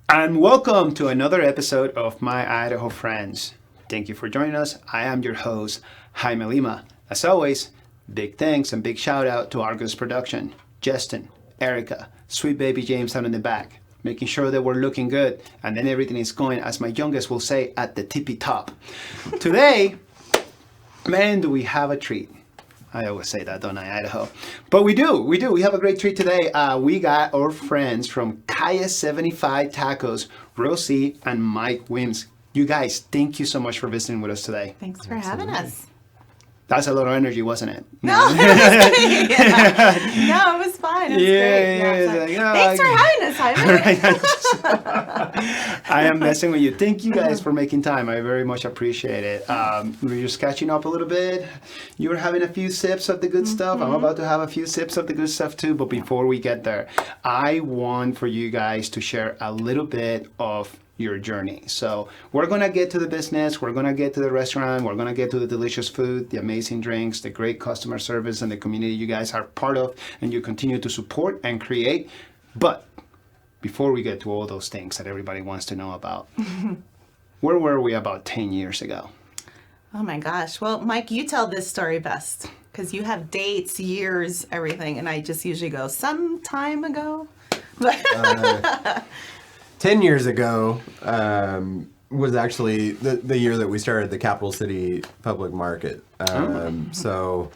And welcome to another episode of My Idaho Friends. Thank you for joining us. I am your host, Jaime Lima. As always, big thanks and big shout out to Argos Productions, Justin, Erica, sweet baby James out in the back, making sure that we're looking good and then everything is going, as my youngest will say, at the tippy top. Today, man, do we have a treat. I always say that, don't I, Idaho? But we do. We have a great treat today. We got our friends from Calle75 Tacos, Rosie and Mike Weems. You guys, thank you so much for visiting with us today. Thanks for having us. That's a lot of energy, wasn't it? No, it was, no, it was fine. It was great. Thanks for having us, Jaime. I am messing with you. Thank you guys for making time. I very much appreciate it. We were just catching up a little bit. You were having a few sips of the good stuff. I'm about to have a few sips of the good stuff too. But before we get there, I want for you guys to share a little bit of your journey. So we're going to get to the business, we're going to get to the restaurant, we're going to get to the delicious food, the amazing drinks, the great customer service, and the community you guys are part of and you continue to support and create. But before we get to all those things that everybody wants to know about, where were we about 10 years ago? Oh my gosh. Well, Mike, you tell this story best because you have dates, years, everything. And I just usually go some time ago. 10 years ago was actually the year that we started the Capital City Public Market. So,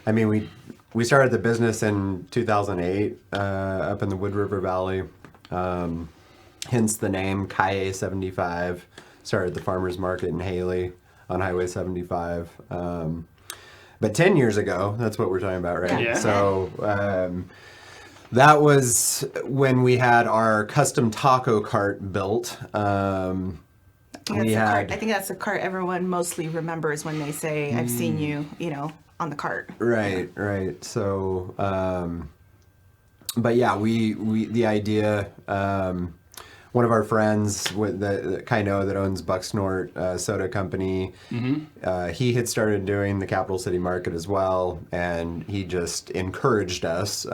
I mean, we started the business in 2008 up in the Wood River Valley, hence the name Calle75. Started the farmers market in Haley on Highway 75. But 10 years ago, that's what we're talking about, right? Yeah. So, that was when we had our custom taco cart built. I think that's the cart everyone mostly remembers when they say, I've seen you, on the cart. Right. So, but yeah, the idea, one of our friends with the Calle that owns Bucksnort Soda Company, he had started doing the Capital City Market as well, and he just encouraged us.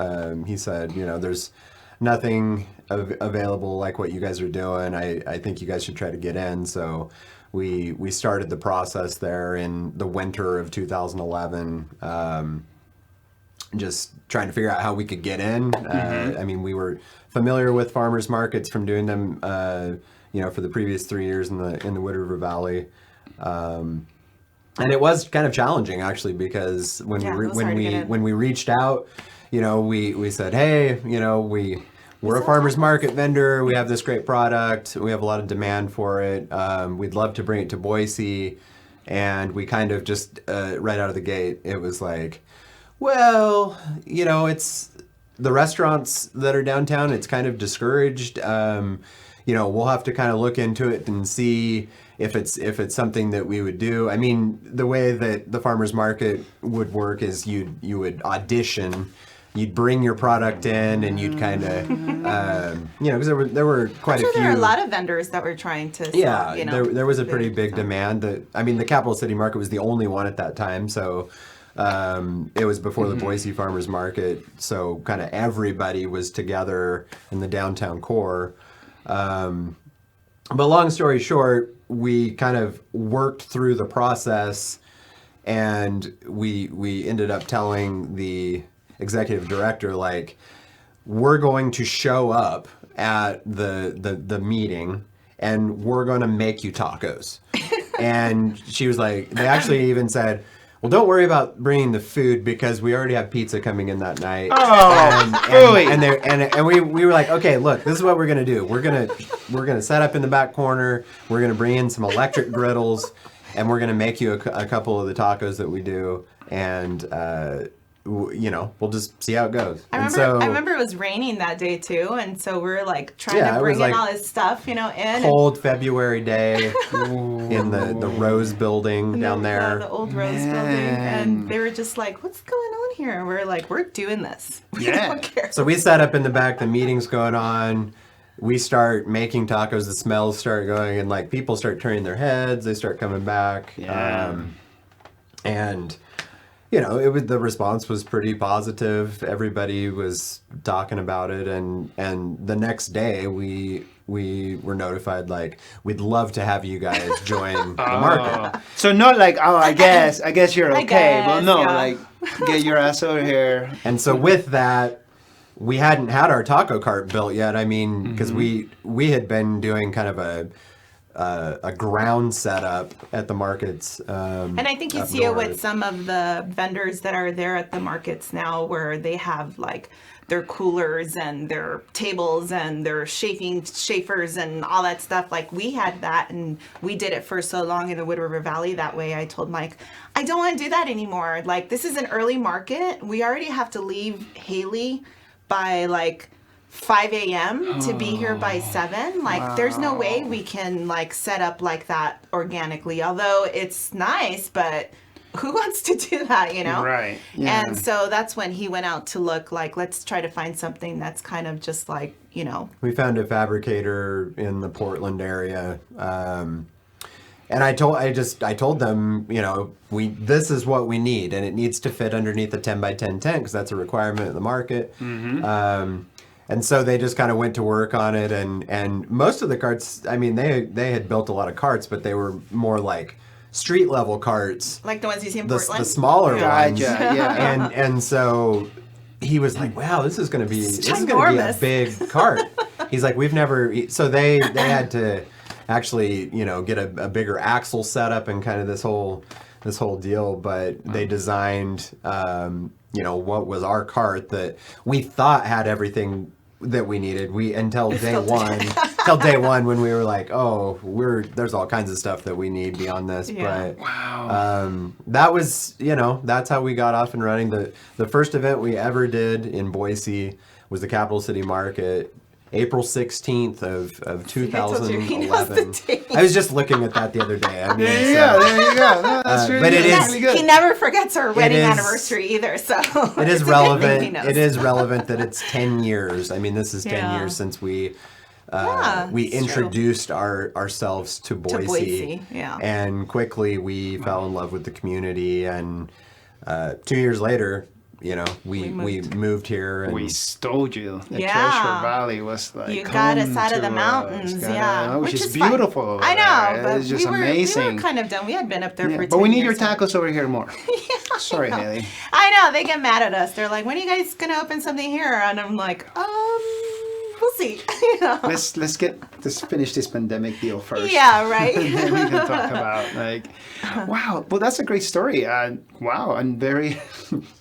He said, there's nothing available like what you guys are doing. I think you guys should try to get in. So we started the process there in the winter of 2011. Just trying to figure out how we could get in. I mean, we were familiar with farmers markets from doing them, for the previous 3 years in the Wood River Valley, and it was kind of challenging actually because when we reached out, we said, hey, we're a farmers market vendor. We have this great product. We have a lot of demand for it. We'd love to bring it to Boise, and we kind of just right out of the gate, it was like, well, it's the restaurants that are downtown, it's kind of discouraged. We'll have to kind of look into it and see if it's something that we would do. I mean, the way that the farmers market would work is you would audition, you'd bring your product in, and you'd kind of, because there were quite a few. There were a lot of vendors that were trying to sell, yeah, there was a pretty big demand. The Capital City Market was the only one at that time, so. It was before the Boise Farmers Market, so kind of everybody was together in the downtown core. But long story short, we kind of worked through the process, and we ended up telling the executive director, like, we're going to show up at the meeting, and we're going to make you tacos. And she was like, they actually even said, well, don't worry about bringing the food because we already have pizza coming in that night. Oh, and we were like, okay, look, this is what we're gonna do. We're gonna set up in the back corner. We're gonna bring in some electric griddles, and we're gonna make you a couple of the tacos that we do, and we'll just see how it goes. I remember it was raining that day too, and so we were like trying to bring in all this stuff, in. Cold February day in the Rose Building down there. The old Rose Building, and they were just like, "What's going on here?" And we're like, "We're doing this. We don't care." So we sat up in the back. The meeting's going on. We start making tacos. The smells start going, and like people start turning their heads. They start coming back. Yeah. And the response was pretty positive. Everybody was talking about it, and the next day we were notified, like, we'd love to have you guys join the market. So not like, I guess you're okay. guess, No, yeah. like, get your ass over here. And so with that, we hadn't had our taco cart built yet. I mean, because we had been doing kind of a ground setup at the markets. And I think you see it with some of the vendors that are there at the markets now, where they have like their coolers and their tables and their chafers and all that stuff. Like, we had that, and we did it for so long in the Wood River Valley. That way I told Mike, I don't want to do that anymore. Like, this is an early market. We already have to leave Haley by like 5 a.m. to be here by 7. Like, there's no way we can like set up like that organically. Although it's nice, but who wants to do that, Right. Yeah. And so that's when he went out to look, like, let's try to find something that's kind of just like, We found a fabricator in the Portland area. And I told them, this is what we need, and it needs to fit underneath the 10 by 10 tent, because that's a requirement of the market. And so they just kind of went to work on it, and most of the carts, I mean, they had built a lot of carts, but they were more like street level carts, like the ones you see in Portland. the smaller ones. Gotcha, yeah. And so he was like, wow, this is going to be a ginormous. big cart. He's like, we've never, so they had to actually, get a bigger axle setup and kind of this whole deal, but they designed, what was our cart that we thought had everything that we needed. Until day one, when we were like, there's all kinds of stuff that we need beyond this. Yeah. But that was, that's how we got off and running. The first event we ever did in Boise was the Capital City Market, April 16th of 2011. I was just looking at that the other day. I mean, Yeah, there you go. No, that's really, but it is- really good. He never forgets our wedding is- anniversary either, so It is it's a good thing he relevant. knows. It is relevant that it's 10 years. I mean, this is 10 Yeah. years since we it's introduced ourselves to Boise. Boise, yeah. And quickly we fell in love with the community, and 2 years later, we moved here. And We stole you. The Yeah. Treasure Valley was like, You got us come out of to the mountains, us. yeah. Which is fun. beautiful over I know, there. but It's just we amazing. were kind of done. We had been up there Yeah, for 10 but we need your years now. tacos over here more. Sorry, Haley. I know, they get mad at us. They're like, when are you guys going to open something here? And I'm like, we'll see. Let's finish this pandemic deal first. Yeah, right. And then we can talk about, like, wow. Well, that's a great story. Wow, and very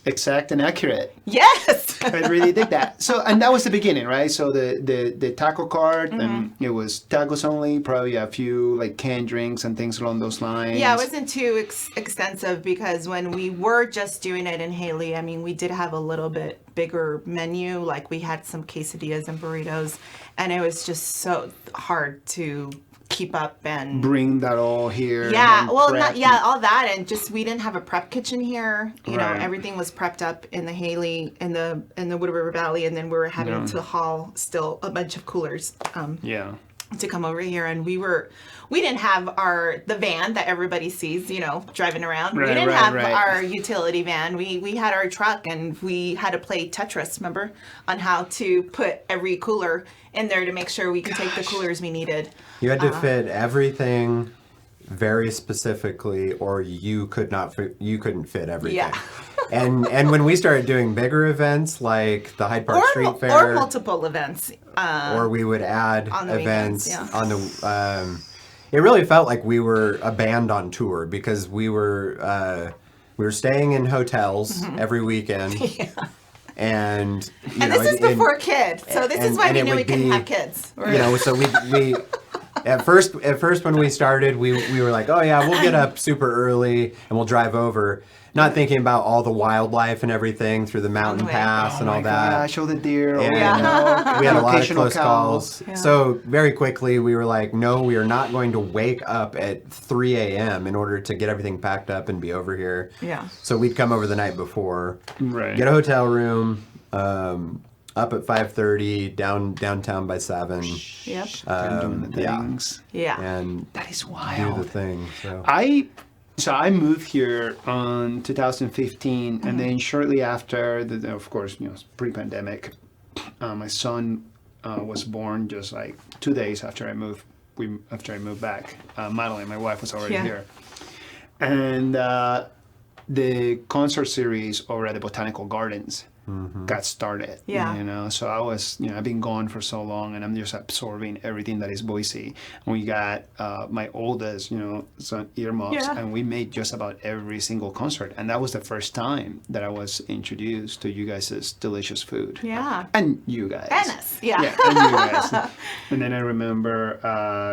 exact and accurate. Yes. I really dig that. So, and that was the beginning, right? So the taco cart, Mm-hmm. and it was tacos only, probably a few like canned drinks and things along those lines. Yeah, it wasn't too extensive, because when we were just doing it in Haley, I mean, we did have a little bit bigger menu. Like, we had some quesadillas and burritos, and it was just so hard to keep up and Bring that all here. yeah, and well, prep. all that, and just we didn't have a prep kitchen here. You know, Right. everything was prepped up in the Haley, in the Wood River Valley, and then we were having to haul still a bunch of coolers Yeah. to come over here, and we didn't have the van that everybody sees, driving around. Right, we didn't right, have right. our utility van. We had our truck, and we had to play Tetris, remember, on how to put every cooler in there to make sure we could take the coolers we needed. You had to fit everything very specifically, or you couldn't fit everything. Yeah. and when we started doing bigger events like the Hyde Park Street Fair, or multiple events. or we would add on the events weekends, yeah. on the. It really felt like we were a band on tour, because we were staying in hotels every weekend. Yeah. And And this is before kids, so this is why we it knew we would couldn't be, have kids. So we at first when we started, we were like, oh yeah, we'll get up super early and we'll drive over, not thinking about all the wildlife and everything through the mountain way. pass and all that. Gosh, all the deer. And, Yeah. we had a lot of occasional close cows. calls. Yeah. So very quickly we were like, no, we are not going to wake up at 3 a.m. in order to get everything packed up and be over here. Yeah. So we'd come over the night before, Right. get a hotel room, up at 5:30, downtown by 7, Yep. Kept doing the yeah. things. Yeah. and That is do wild. the thing. So I So I moved here in 2015, and then shortly after, of course, pre-pandemic, my son was born just like 2 days after I moved. After I moved back, Madeline, my wife, was already here, and the concert series over at the Botanical Gardens got started. Yeah. So I was, I've been gone for so long, and I'm just absorbing everything that is Boise. And we got my oldest, son earmuffs, and we made just about every single concert. And that was the first time that I was introduced to you guys' delicious food. Yeah. And you guys. And us. Yeah. And you guys. And then I remember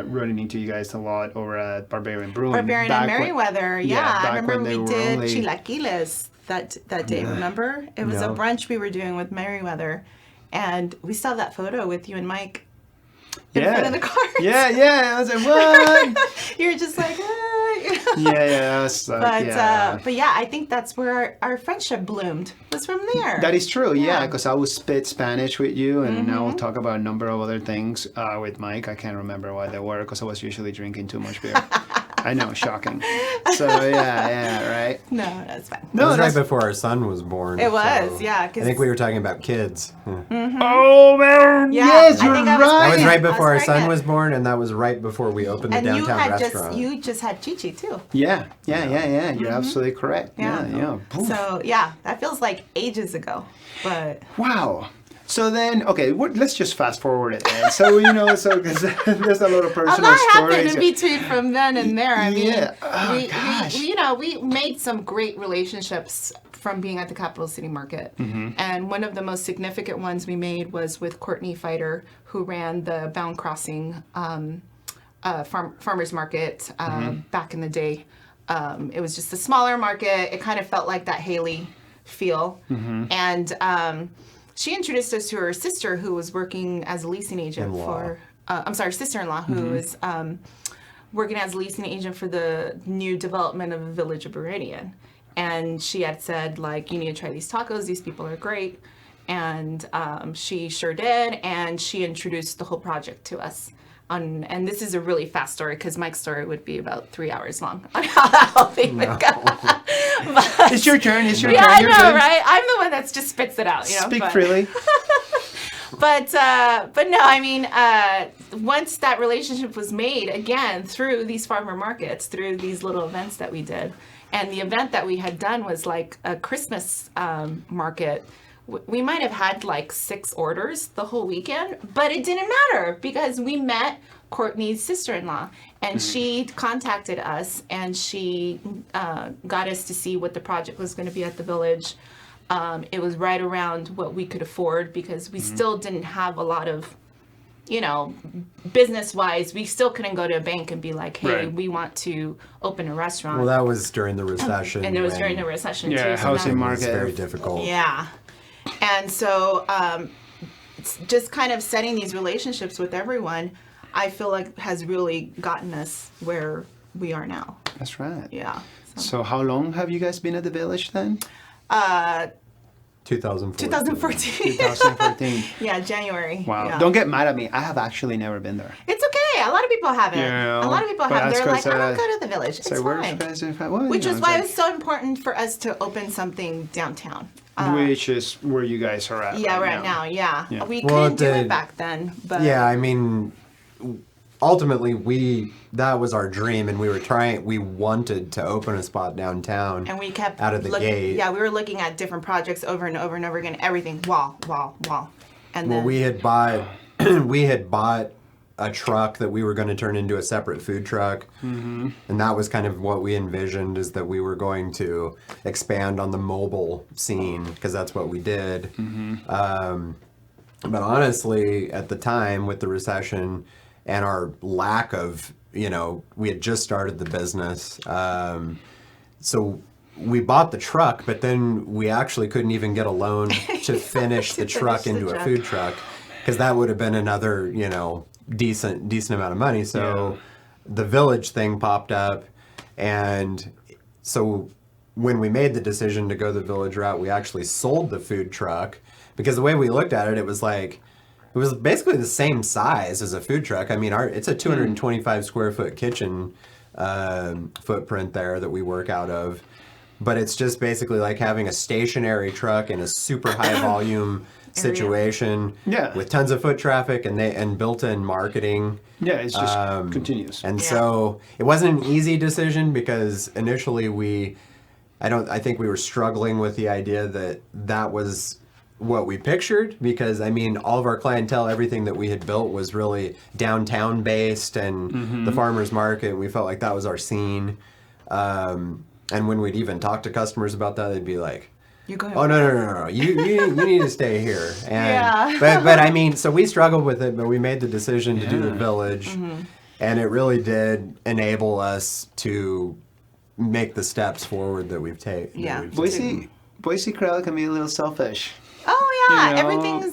running into you guys a lot over at Barbarian Brewing. Barbarian and Merriweather. I remember we did only... chilaquiles that day, remember? It was a brunch we were doing with Merriweather, and we still have that photo with you and Mike in front of the cars. Yeah. I was like, what? You're just like, But yeah, I think that's where our friendship bloomed, was from there. That is true, because I would spit Spanish with you, and now we'll talk about a number of other things with Mike. I can't remember what they were, because I was usually drinking too much beer. I know, shocking. So, right? No, that's fine. No, it was right before our son was born. It was, I think we were talking about kids. Oh, man. Yeah, yes, you're right. That was right before our son was born, and that was right before we opened the downtown restaurant. You just had Chi-Chi, too. Yeah. You're absolutely correct. Yeah. So, that feels like ages ago. But wow. So then, okay, let's just fast forward it then. So, because there's a lot of personal stories. A lot happened in between from then and there. I mean, we made some great relationships from being at the Capital City Market. And one of the most significant ones we made was with Courtney Fighter, who ran the Bound Crossing farmers market back in the day. It was just a smaller market. It kind of felt like that Haley feel. And she introduced us to her sister, who was working as a leasing agent sister-in-law, who was working as a leasing agent for the new development of the Village of Meridian. And she had said, like, you need to try these tacos. These people are great. And she sure did. And she introduced the whole project to us. And this is a really fast story, because Mike's story would be about 3 hours long on how that whole thing would go. But, it's your turn. Yeah, I know, right? I'm the one that just spits it out. Speak freely. But no, I mean, once that relationship was made, again, through these farmer markets, through these little events that we did, and the event that we had done was like a Christmas market. We might have had like 6 orders the whole weekend, but it didn't matter, because we met Courtney's sister-in-law, and she contacted us, and she got us to see what the project was going to be at the Village. It was right around what we could afford, because we still didn't have a lot of, business-wise, we still couldn't go to a bank and be like, hey, we want to open a restaurant. Well, that was during the recession. And it was during the recession, too. Yeah, housing market. Was very difficult. Yeah. And so just kind of setting these relationships with everyone, I feel like has really gotten us where we are now. That's right. Yeah. So how long have you guys been at the Village then? 2014. 2014. Yeah, January. Wow. Yeah. Don't get mad at me. I have actually never been there. It's okay. A lot of people haven't. Yeah, a lot of people haven't. They're like, I don't go to the Village. It's fine. Which is why it was so important for us to open something downtown. Which is where you guys are at. Yeah, right now. Yeah. We couldn't do it back then. But yeah, I mean, ultimately that was our dream, and we wanted to open a spot downtown, and we kept out of the gate. Yeah, we were looking at different projects over and over and over again. Everything wall, and then we had bought a truck that we were going to turn into a separate food truck, and that was kind of what we envisioned, is that we were going to expand on the mobile scene, because that's what we did. But honestly, at the time, with the recession and our lack of, we had just started the business, so we bought the truck, but then we actually couldn't even get a loan to finish the truck into a food truck, because that would have been another, decent amount of money. So the Village thing popped up, and so when we made the decision to go the Village route, we actually sold the food truck, because the way we looked at it, it was basically the same size as a food truck. I mean, it's a 225 square foot kitchen, footprint there that we work out of. But it's just basically like having a stationary truck in a super high volume situation with tons of foot traffic and built-in marketing. Yeah, it's just continuous. And so it wasn't an easy decision because initially I think we were struggling with the idea that was what we pictured, because I mean all of our clientele, everything that we had built was really downtown based and the farmers market. We felt like that was our scene. And when we'd even talk to customers about that, they'd be like, "Oh no! You need to stay here." And but I mean, so we struggled with it, but we made the decision to do the village, and it really did enable us to make the steps forward that we've taken. Yeah, Boise crowd can be a little selfish. Oh yeah,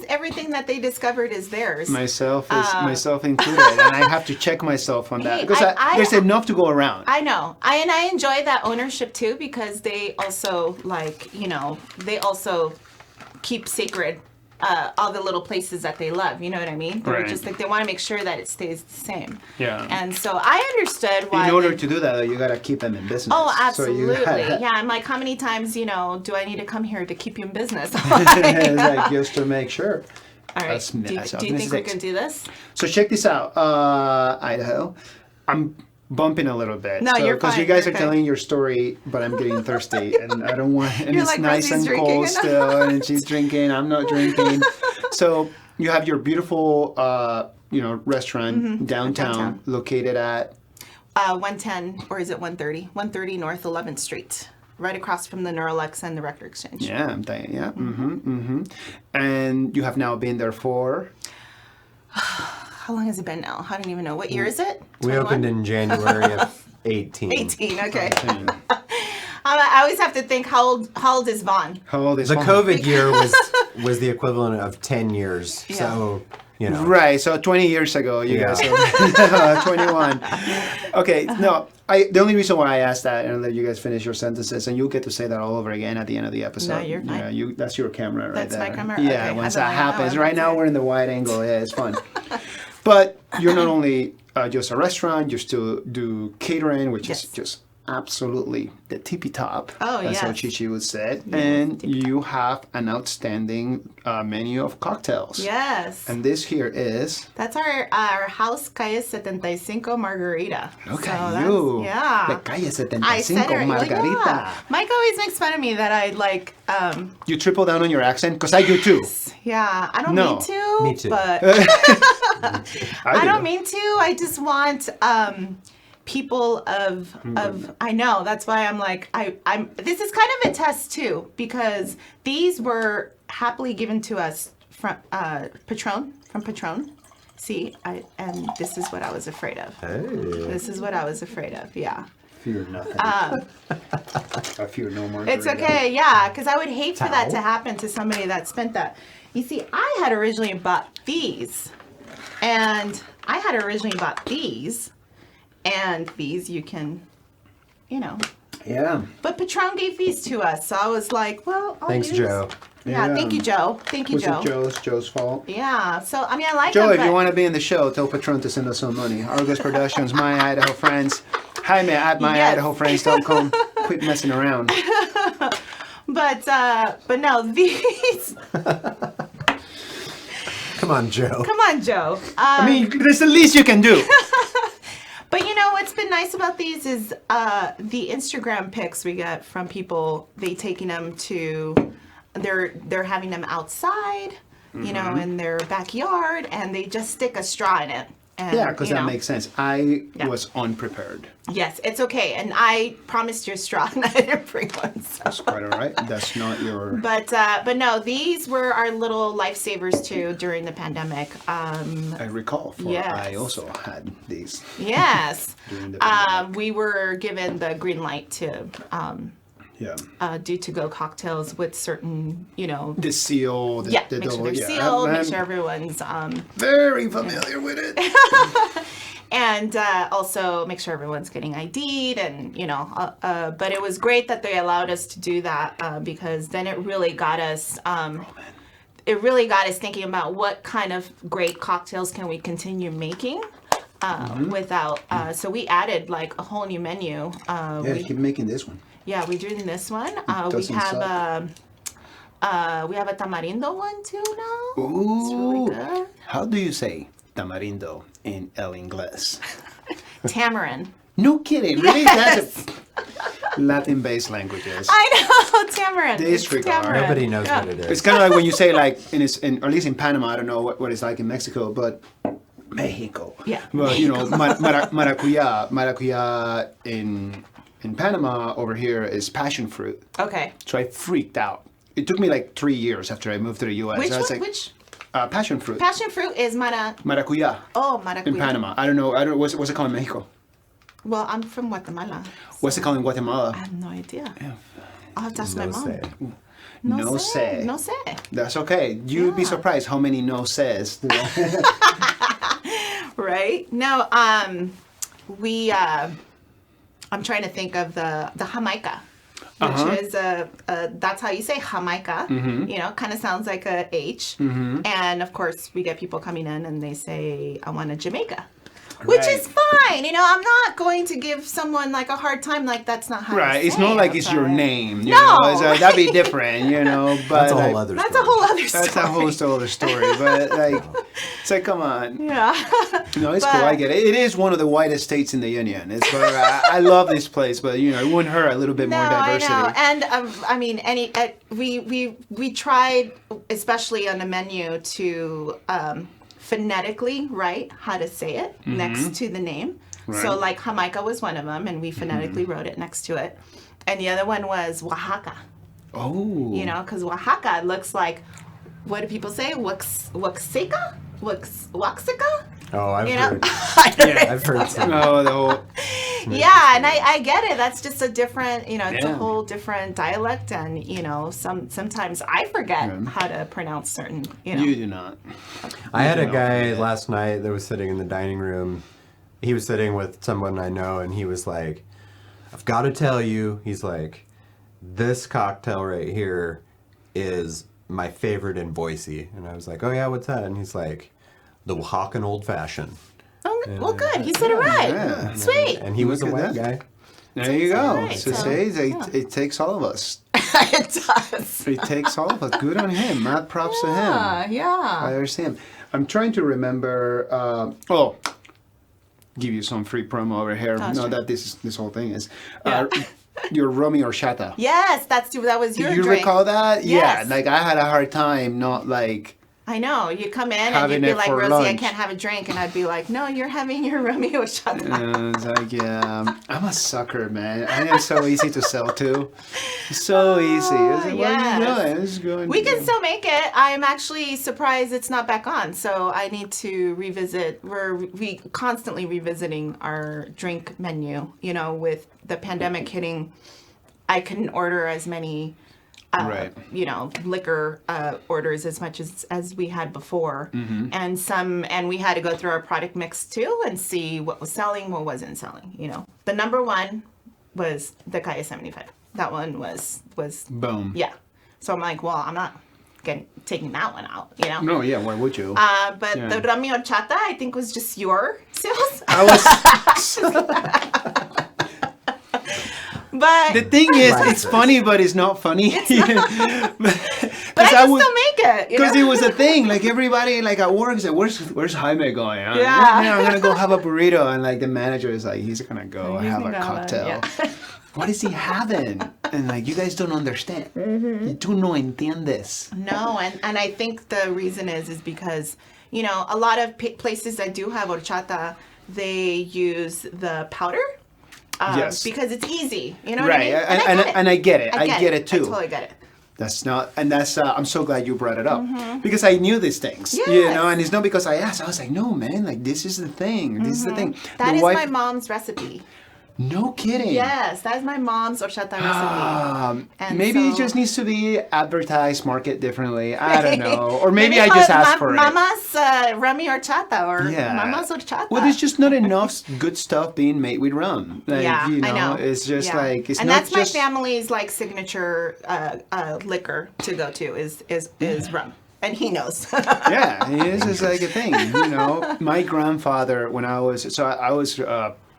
everything that they discovered is theirs. Myself included, and I have to check myself on that because there's enough to go around. I know, and I enjoy that ownership too, because they also they also keep sacred all the little places that they love. You know what I mean? They're just like, they want to make sure that it stays the same. Yeah. And so I understood why. In order to do that, though, you gotta keep them in business. Oh, absolutely. So yeah, I'm like, how many times do I need to come here to keep you in business? It's like just to make sure. All right. Do you think we can do this? So check this out, Idaho. I'm bumping a little bit. No, you're fine. Because you guys are telling your story, but I'm getting thirsty, and I don't want. And it's like, nice and cold still, and she's drinking. I'm not drinking. So you have your beautiful, restaurant downtown, located at 110, or is it 130? 130 North 11th Street, right across from the Neuralex and the Rector Exchange. Yeah, I'm thinking. Yeah. And you have now been there for. How long has it been now? I don't even know. What year is it? 21? We opened in January of 18. 18, okay. I always have to think, how old is Vaughn? How old is the Vaughn? COVID year was the equivalent of 10 years. Yeah. So, Right, so 20 years ago, you guys are 21. Okay, no, the only reason why I asked that, and I'll let you guys finish your sentences, and you'll get to say that all over again at the end of the episode. No, you're fine. Yeah, that's your camera right there. That's my camera? Yeah, Okay. once that happens. Right now, we're in the wide angle. Yeah, it's fun. But you're not only just a restaurant, you still do catering, which is just absolutely the tippy top. Oh, That's how Chichi would say it. And you have an outstanding menu of cocktails. Yes. And this here is... That's our house Calle75 margarita. Look at you. Yeah. The Calle75 I said it, margarita. yeah. Mike always makes fun of me that I like... You triple down on your accent? Because I do too. Yeah, I don't mean to. Me too. But I don't mean to. I just want... people of I know, that's why I'm like, I'm this is kind of a test too, because these were happily given to us from Patron. See, and this is what I was afraid of. Hey. This is what I was afraid of. Yeah. Fear nothing. I fear no more. It's okay, yeah, because I would hate for that to happen to somebody that spent that. You see, I had originally bought these, and you can, Yeah. But Patron gave these to us, so I was like, well, Thanks, Joe. Yeah, thank you, Joe. Thank you, Was Joe. it Joe's fault? Yeah, so, I mean, I like Joe, them, if you want to be in the show, tell Patron to send us some money. Argos Productions, My Idaho Friends. Jaime at myidaho.friends.com. Quit messing around. But no, these... Come on, Joe. I mean, there's the least you can do. But what's been nice about these is the Instagram pics we get from people. They taking them to, they're having them outside, in their backyard, and they just stick a straw in it. And, yeah, because that makes sense. I was unprepared. Yes, it's okay. And I promised you a straw, and I didn't bring one. So. That's quite all right. That's not your... But no, these were our little lifesavers, too, during the pandemic. I recall. I also had these. Yes. During the pandemic. We were given the green light to... do to-go cocktails with certain, The seal. make sure they're sealed, make sure everyone's... very familiar with it. And also make sure everyone's getting ID'd and, but it was great that they allowed us to do that because then it really got us... thinking about what kind of great cocktails can we continue making. without. So we added like a whole new menu. Keep making this one. Yeah, we're doing this one. Doesn't We have a tamarindo one too now. Ooh. It's really good. How do you say tamarindo in El Inglés? Tamarind. No kidding, really? Yes. That's Latin-based languages. I know, tamarind. Disregard. It's tamarind. Nobody knows what it is. It's kind of like when you say like, or at least in Panama, I don't know what it's like in Mexico, but Mexico. Yeah. Well, you know, maracuya in Panama over here is passion fruit. Okay. So I freaked out. It took me like 3 years after I moved to the U.S. Which I was one? like, Which? passion fruit. Passion fruit is Maracuya. Oh, maracuya. In Panama. I don't know. What's it called in Mexico? Well, I'm from Guatemala. What's it called in Guatemala? I have no idea. I'll have to ask my No mom. say. No sé. sé. No sé. That's okay. You'd be Yeah. surprised how many no says. Right? No, I'm trying to think of the Jamaica, which is that's how you say Jamaica. You know, kind of sounds like a H. And of course, we get people coming in and they say, I want a Jamaica. Which Right. is fine, you know. I'm not going to give someone like a hard time. Like that's not how. Right. You It's say not it, like it's your but- name. You No. know? That'd be different, you know. But That's a whole like, other That's story. a whole other story. That's a whole other story. But like, it's like, come on. Yeah. No, it's cool. I get it. It is one of the whitest states in the union. It's I love this place, but you know, it wouldn't hurt a little bit more diversity. I know. And I mean, we tried, especially on the menu, to phonetically write how to say it next to the name. Right. So like Jamaica was one of them, and we phonetically wrote it next to it. And the other one was Oaxaca. Oh. You know, because Oaxaca looks like, what do people say? Oaxaca? Oaxaca? Oh, I've You know? heard. Yeah. I've heard some. Oh, the whole. Yeah, and I get it. That's just a different, you know, it's a Yeah. whole different dialect, and you know, sometimes I forget how to pronounce certain, you know. You do not. I had a Yeah. guy last night that was sitting in the dining room. He was sitting with someone I know, and he was like, I've got to tell you, he's like, this cocktail right here is my favorite in Boise. And I was like, oh yeah, what's that? And he's like, the Oaxacan Old Fashioned. Oh, well, good. He said it right. Yeah. Sweet. And he was a Look white at guy. There you go. right. So So, say yeah. it takes all of us. It does. It takes all of us. Good on him. Mad props to him. I Yeah. understand. I'm trying to remember. Give you some free promo over here. Oh, No, sure. that this whole thing is. Yeah. Your Romy horchata. Yes, that was your Do you drink. recall that? Yes. Yeah. Like I had a hard time not like. I know. You come in and Having you'd be it like, for Rosie, I lunch. can't have a drink. And I'd be like, no, you're having your Romeo shot. It's like, yeah, I'm a sucker, man. I am so easy to sell to. So easy. It's like, what are you yes. doing? It's going. We can still make it. I'm actually surprised it's not back on. So I need to revisit. We're constantly revisiting our drink menu. You know, with the pandemic hitting, I couldn't order as many, Right. you know, liquor orders as much as we had before, and we had to go through our product mix too and see what was selling, what wasn't selling. You know, the number one was the Calle75. That one was Boom. yeah. So I'm like, well, I'm not taking that one out, you know. No, yeah. Why would you? But Yeah. the Rami Horchata, I think, was just your sales. I was. But The thing is, Right. it's funny, but it's not funny. but I can still make it. You know? Because it was a thing. Like everybody, like at work, is like, "Where's Jaime going?" Yeah. I'm gonna go have a burrito, and like the manager is like, "He's gonna go He's have a gonna have it, cocktail." yeah. What is he having? And like, you guys don't understand. Tú no entiendes. No, and I think the reason is because, you know, a lot of places that do have horchata, they use the powder. Yes. Because it's easy. You know what I Right, mean? and I get it. I get it too. I totally get it. That's not, and that's. I'm so glad you brought it up because I knew these things, you Yes. know, and it's not because I asked. I was like, no, man, like this is the thing. This is the thing. That The is wife- my mom's recipe. No kidding. Yes, that is my mom's horchata recipe. And Maybe it so- just needs to be advertised, market differently. I don't know, or maybe I just call asked for it. Mama's Rami horchata or Yeah. Mama's horchata. Well, there's just not enough good stuff being made with rum. Like, yeah, you know, I know. It's just Yeah. like it's and not that's just. my family's like signature liquor to go to is rum. and he knows. Yeah, this is like a thing, you know. My grandfather, when I was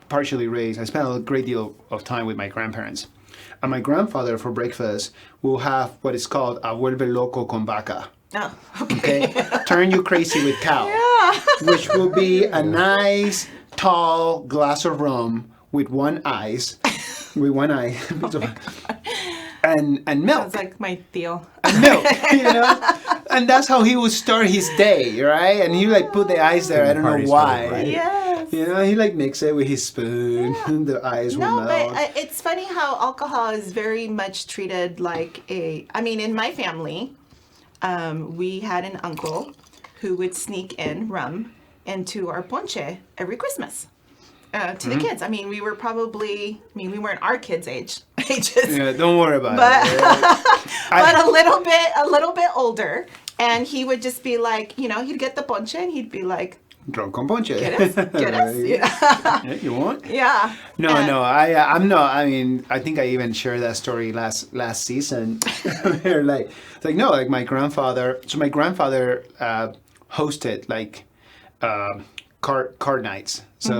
partially raised, I spent a great deal of time with my grandparents. And my grandfather, for breakfast, will have what is called a vuelve loco con vaca. Oh, okay. Turn you crazy with cow. Yeah. Which will be a nice, tall glass of rum with one eye. And milk. Sounds like my deal. And milk, you know? And that's how he would start his day, right? And he like put the ice there, I don't know why. Right? Yes. You know, he like mix it with his spoon, and the ice would No, melt. but it's funny how alcohol is very much treated like in my family, we had an uncle who would sneak in rum into our ponche every Christmas. To the kids. I mean, we were probably, we weren't our kids' ages. Yeah, don't worry about it. But a little bit older. And he would just be like, he'd get the ponche and he'd be like, drunk con ponche. Get us. Yeah. Yeah, you want? Yeah. No, I'm not. I mean, I think I even shared that story last season. Where my grandfather. So my grandfather hosted like card nights. So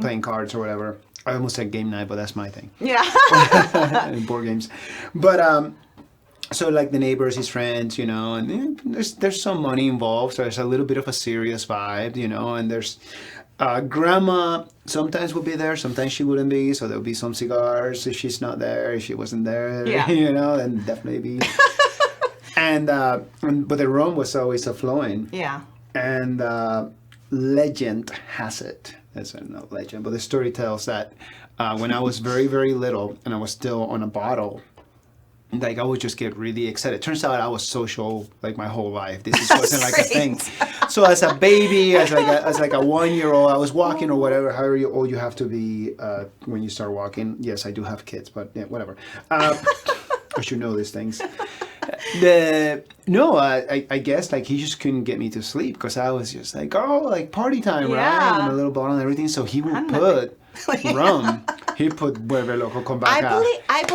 playing cards or whatever. I almost said game night, but that's my thing. Yeah. And board games, but so like the neighbors, his friends, and there's some money involved, so there's a little bit of a serious vibe, and there's grandma sometimes will be there, sometimes she wouldn't be, so there'll be some cigars if she's not there, if she wasn't there, and definitely be. and but the rum was always a flowing. Yeah. And legend has it. It's not legend, but the story tells that when I was very, very little and I was still on a bottle, like I would just get really excited. Turns out I was social like my whole life. This wasn't like a thing. So as a baby, as like a 1-year-old, I was walking or whatever, however old you have to be when you start walking. Yes, I do have kids, but yeah, whatever. I should know these things. I guess like he just couldn't get me to sleep because I was just like, like party time, right? And a little bottle and everything. So he would put rum. He put Vuelve Loco con Vaca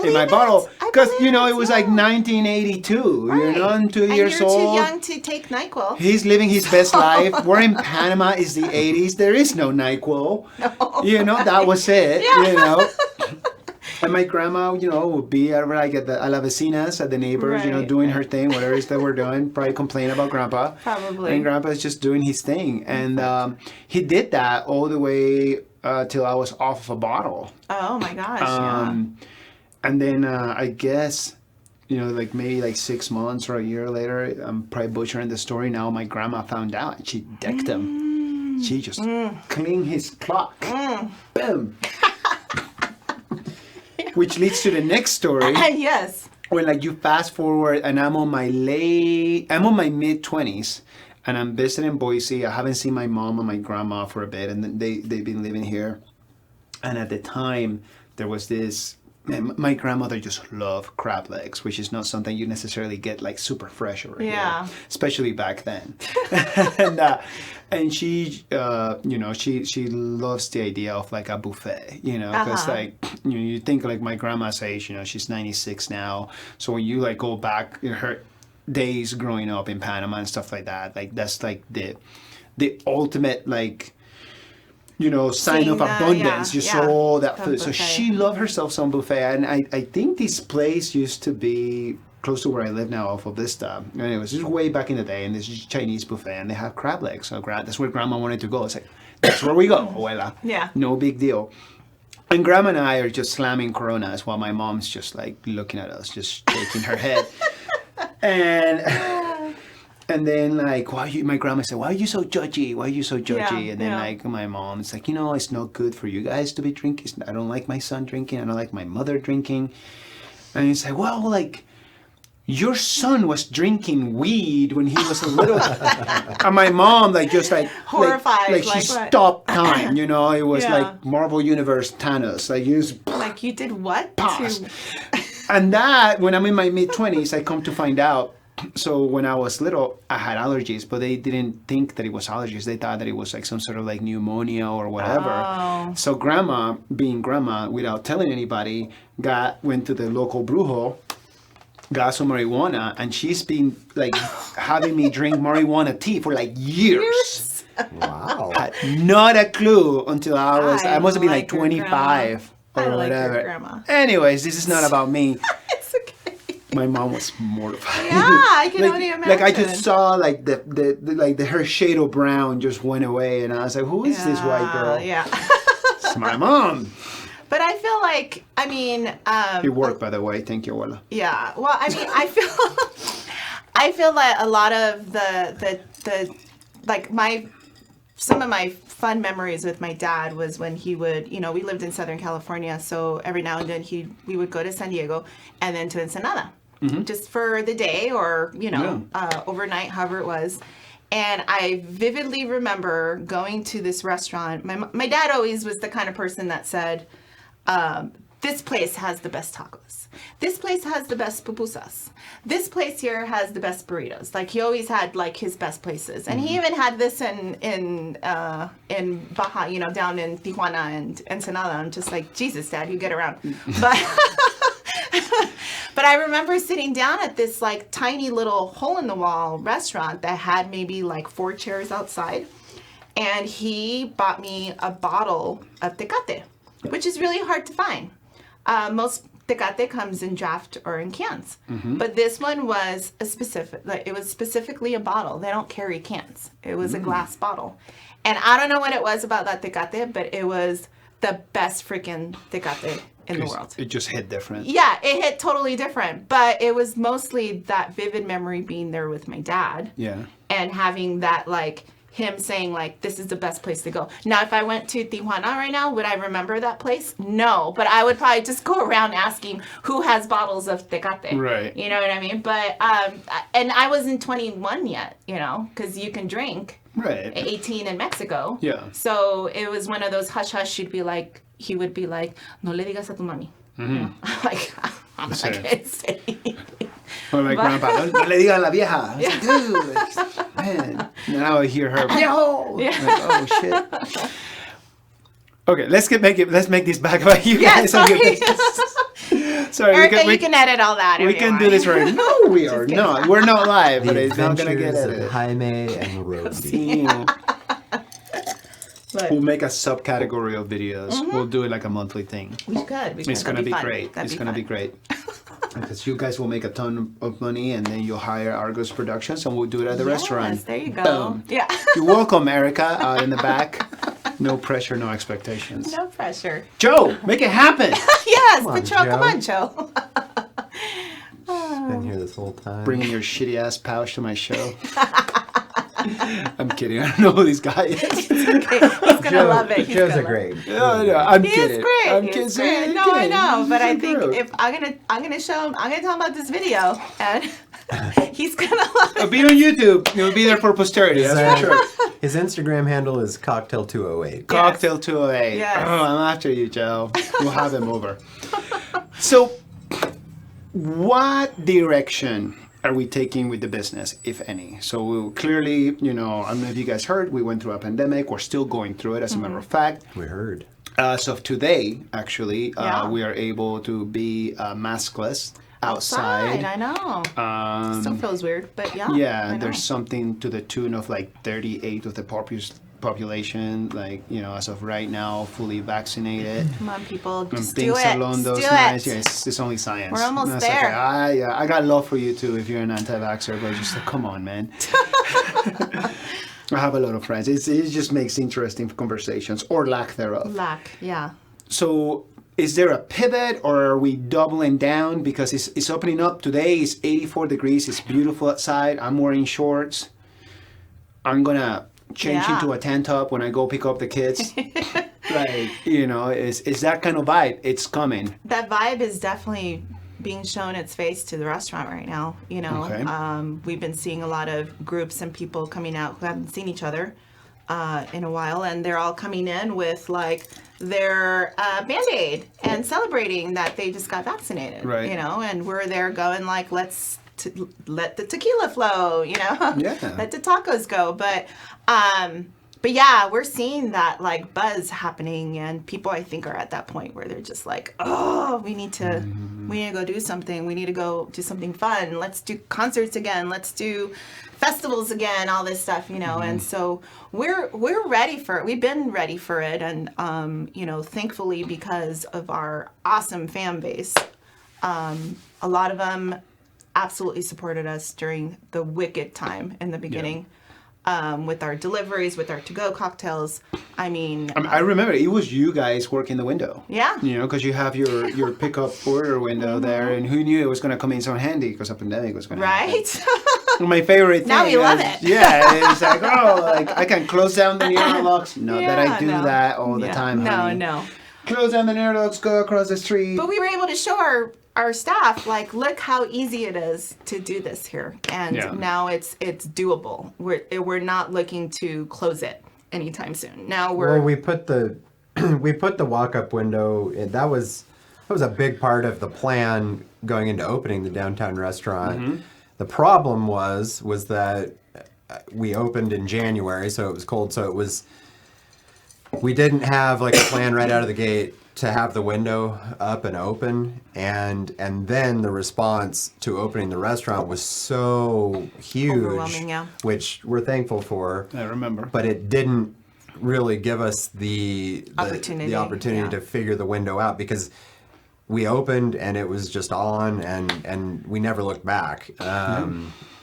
in my bottle because it was like 1982. Right. I'm 2 years you're old. Too young to take NyQuil. He's living his best life. We're in Panama. It's the 80s. There is no NyQuil. No. That was it. Yeah. And my grandma, would be over like at la vecinas, at the neighbors, doing her thing, whatever it is that we're doing, probably complain about grandpa. Probably. And grandpa's just doing his thing. And he did that all the way till I was off of a bottle. Oh my gosh, And then I guess, like maybe like 6 months or a year later, I'm probably butchering the story now, my grandma found out and she decked him. She just cleaned his clock. Boom. Which leads to the next story. Yes. When like you fast forward and I'm on my mid-20s and I'm visiting Boise. I haven't seen my mom and my grandma for a bit, and they've been living here. And at the time, there was this. My grandmother just loved crab legs, which is not something you necessarily get like super fresh over here, especially back then. And she, she loves the idea of like a buffet, because like you think like my grandma's age, she's 96 now. So when you like go back her days growing up in Panama and stuff like that, like that's like the ultimate like. Sign of abundance. You saw that food. So she loved herself some buffet. And I think this place used to be close to where I live now off of Vista. And it was just way back in the day. And this is Chinese buffet. And they have crab legs. So that's where Grandma wanted to go. It's like, that's where we go, abuela. Yeah. No big deal. And Grandma and I are just slamming Coronas while my mom's just like looking at us, just shaking her head. And then like, my grandma said, why are you so judgy? Why are you so judgy? And then like my mom, it's like, it's not good for you guys to be drinking. I don't like my son drinking. I don't like my mother drinking. And it's like, well, like your son was drinking weed when he was a little. And my mom like just like horrified. Like she stopped time, It was like Marvel Universe Thanos. Like you just like you did what? Pause. And that when I'm in my mid-20s, I come to find out. So when I was little, I had allergies, but they didn't think that it was allergies. They thought that it was like some sort of like pneumonia or whatever. Oh. So grandma, being grandma, without telling anybody, went to the local brujo, got some marijuana, and she's been like having me drink marijuana tea for like years. Wow. Had not a clue until I must have been like your 25 grandma. or I like your whatever. grandma. Anyways, this is not about me. It's okay. My mom was mortified. Yeah, I can only imagine. Like I just saw like the her shade of brown just went away, and I was like, who is this white girl? Yeah. It's my mom. But I feel like, I mean, It worked, by the way. Thank you, Willa. yeah. Well, I mean, I feel like a lot of the like some of my fun memories with my dad was when he would, you know, we lived in Southern California, so every now and then we would go to San Diego and then to Ensenada, just for the day or, you know, overnight, however it was. And I vividly remember going to this restaurant. My dad always was the kind of person that said, this place has the best tacos. This place has the best pupusas. This place here has the best burritos. Like he always had like his best places, and he even had this in Baja, you know, down in Tijuana and Ensenada. I'm just like, Jesus, Dad, you get around. But but I remember sitting down at this like tiny little hole in the wall restaurant that had maybe like 4 chairs outside, and he bought me a bottle of Tecate, which is really hard to find. Most Tecate comes in draft or in cans, but this one was it was specifically a bottle. They don't carry cans. It was a glass bottle, and I don't know what it was about that Tecate, but it was the best freaking Tecate in the world. It just hit different. Yeah, it hit totally different, but it was mostly that vivid memory being there with my dad. Yeah. And having that like him saying like, this is the best place to go. Now, if I went to Tijuana right now, would I remember that place? No, but I would probably just go around asking who has bottles of Tecate. Right. You know what I mean? But, and I wasn't 21 yet, you know, because you can drink. Right. 18 in Mexico. Yeah. So it was one of those hush hush. He would be like, no le digas a tu mami. You know? Like, I'm not gonna say anything. Or my grandpa, no le diga a la vieja. I was like, dude, man. Now I hear her, viejo. Yeah. Like, oh shit. Okay, let's make this back about you Yeah, guys. sorry. Sorry, Erica, you can edit all that. we if can you do want. this right. No, we are kidding. not. We're not live, The but it's not gonna get Adventures edited. of Jaime and Rosie. Yeah. But We'll make a subcategory of videos. We'll do it like a monthly thing. we could. It's gonna be fun. great. That'd It's gonna be fun. great. Because you guys will make a ton of money, and then you'll hire Argos Productions, and we'll do it at the restaurant. Yes, there you go. Boom. Yeah. You're welcome, Erica, in the back. No pressure, no expectations. No pressure. Joe, make it happen. Yes, Come on, Patrol, come Joe. on, Joe. Been here this whole time. Bringing your shitty ass pouch to my show. I'm kidding. I don't know who this guy is. Okay, he's gonna love it. He's Joe's gonna a great. No, I'm He kidding. is great. I'm He kidding. is great. No, I know, but I think Joke. if I'm gonna show him, I'm gonna tell him about this video, and he's gonna love It'll it. be on YouTube. It'll be there for posterity. That's for sure. His Instagram handle is cocktail208. Cocktail 208. Yes. Oh, I'm after you, Joe. We'll have him over. So, what direction are we taking with the business, if any? So we'll clearly, you know, I don't know if you guys heard, we went through a pandemic. We're still going through it, as a matter of fact. We heard. As of today, actually, Yeah. we are able to be maskless outside. I know. Still feels weird, but yeah. I Yeah, know. there's something to the tune of like 38 of the population, like, you know, as of right now, fully vaccinated. Come on, people, And just do things it. along Just those do lines. it. Yeah, it's only science. We're almost And that's there. Okay. I got love for you too if you're an anti-vaxxer, but just like, come on, man. I have a lot of friends. It just makes interesting conversations, or lack thereof. Lack, yeah. So is there a pivot, or are we doubling down? Because it's opening up. Today it's 84 degrees. It's beautiful outside. I'm wearing shorts. I'm going to change Yeah. into a tank top when I go pick up the kids. Like, you know, it's that kind of vibe. It's coming. That vibe is definitely being shown its face to the restaurant right now. You know, Okay. We've been seeing a lot of groups and people coming out who haven't seen each other in a while, and they're all coming in with like their Band-Aid and celebrating that they just got vaccinated. Right. You know, and we're there going like, let's let the tequila flow. You know, Yeah. let the tacos go. But But yeah, we're seeing that like buzz happening, and people I think are at that point where they're just like, oh, we need to go do something. We need to go do something fun. Let's do concerts again. Let's do festivals again. All this stuff, you know. And so we're ready for it. We've been ready for it, and you know, thankfully because of our awesome fan base, a lot of them absolutely supported us during the wicked time in the beginning. Yeah. With our deliveries, with our to-go cocktails. I mean, I remember it was you guys working the window. Yeah. You know, because you have your pickup order window there, and who knew it was going to come in so handy because a pandemic was going to happen. Right. My favorite thing. Now we love it. Yeah, it's like, oh, like I can close down the neon locks. Not that I do that all the time, honey. No. Close down the neon locks, go across the street. But we were able to show our staff, like, look how easy it is to do this here, and now it's doable. We're not looking to close it anytime soon. Now we put the walk-up window. That was a big part of the plan going into opening the downtown restaurant. Mm-hmm. The problem was that we opened in January, so it was cold. So we didn't have like a plan right out of the gate to have the window up and open, and then the response to opening the restaurant was so huge, overwhelming, yeah. Which we're thankful for. I remember, but it didn't really give us the opportunity to figure the window out, because we opened and it was just on, and we never looked back.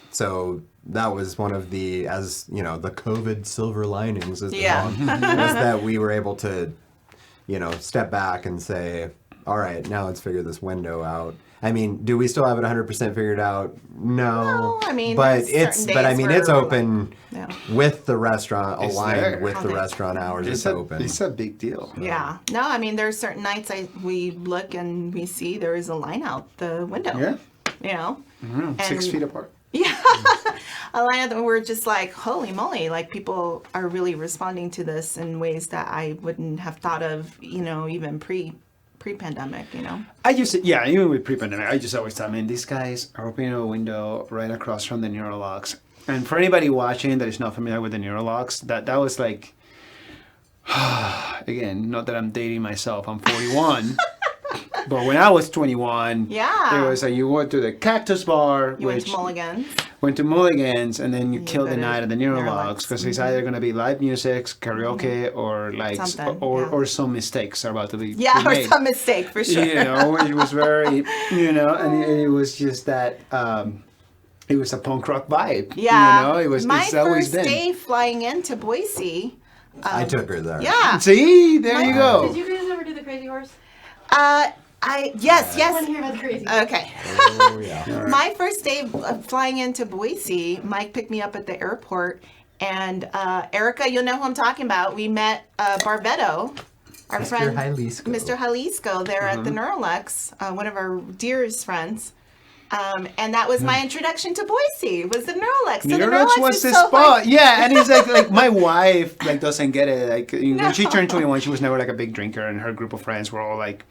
So that was one of the, as you know, the COVID silver linings, as they call them, was that we were able to, you know, step back and say, all right, now let's figure this window out. I mean, do we still have it 100% figured out? No. I mean, but it's open with the restaurant, aligned with the restaurant hours. It's open. It's a big deal. Yeah. No, I mean, there's certain nights we look and we see there is a line out the window. Yeah. You know? Mm-hmm. 6 feet apart. Yeah. A line out that we're just like, holy moly, like people are really responding to this in ways that I wouldn't have thought of, you know, even pre-pandemic, you know? Even with pre-pandemic, I just always thought, man, these guys are opening a window right across from the Neurolocks. And for anybody watching that is not familiar with the Neurolocks, that was like, again, not that I'm dating myself, I'm 41. But when I was 21, there was you went to the Cactus Bar. Went to Mulligan's. Went to Mulligan's, and then you killed the night at the Neurolocks, because it's either going to be live music, karaoke, or like or some mistakes are about to be made. Or some mistake for sure. You know, it was very, you know, and it was just that. It was a punk rock vibe. Yeah. You know, it was. My it's always first been. day flying into Boise. I took her there. Yeah. See, there you go. Did you guys ever do the Crazy Horse? Yes. I want to hear about the Crazy Horse. Okay. Oh, yeah. My first day of flying into Boise, Mike picked me up at the airport, and Erica, you'll know who I'm talking about. We met Barbetto, our Mr. friend Jalisco. Mr. Jalisco there at the Neurolux, one of our dearest friends. And that was my introduction to Boise, was the Neurolux. So Neurolux was the spot. Yeah, and it's like my wife doesn't get it. Like when she turned 21, she was never like a big drinker, and her group of friends were all like,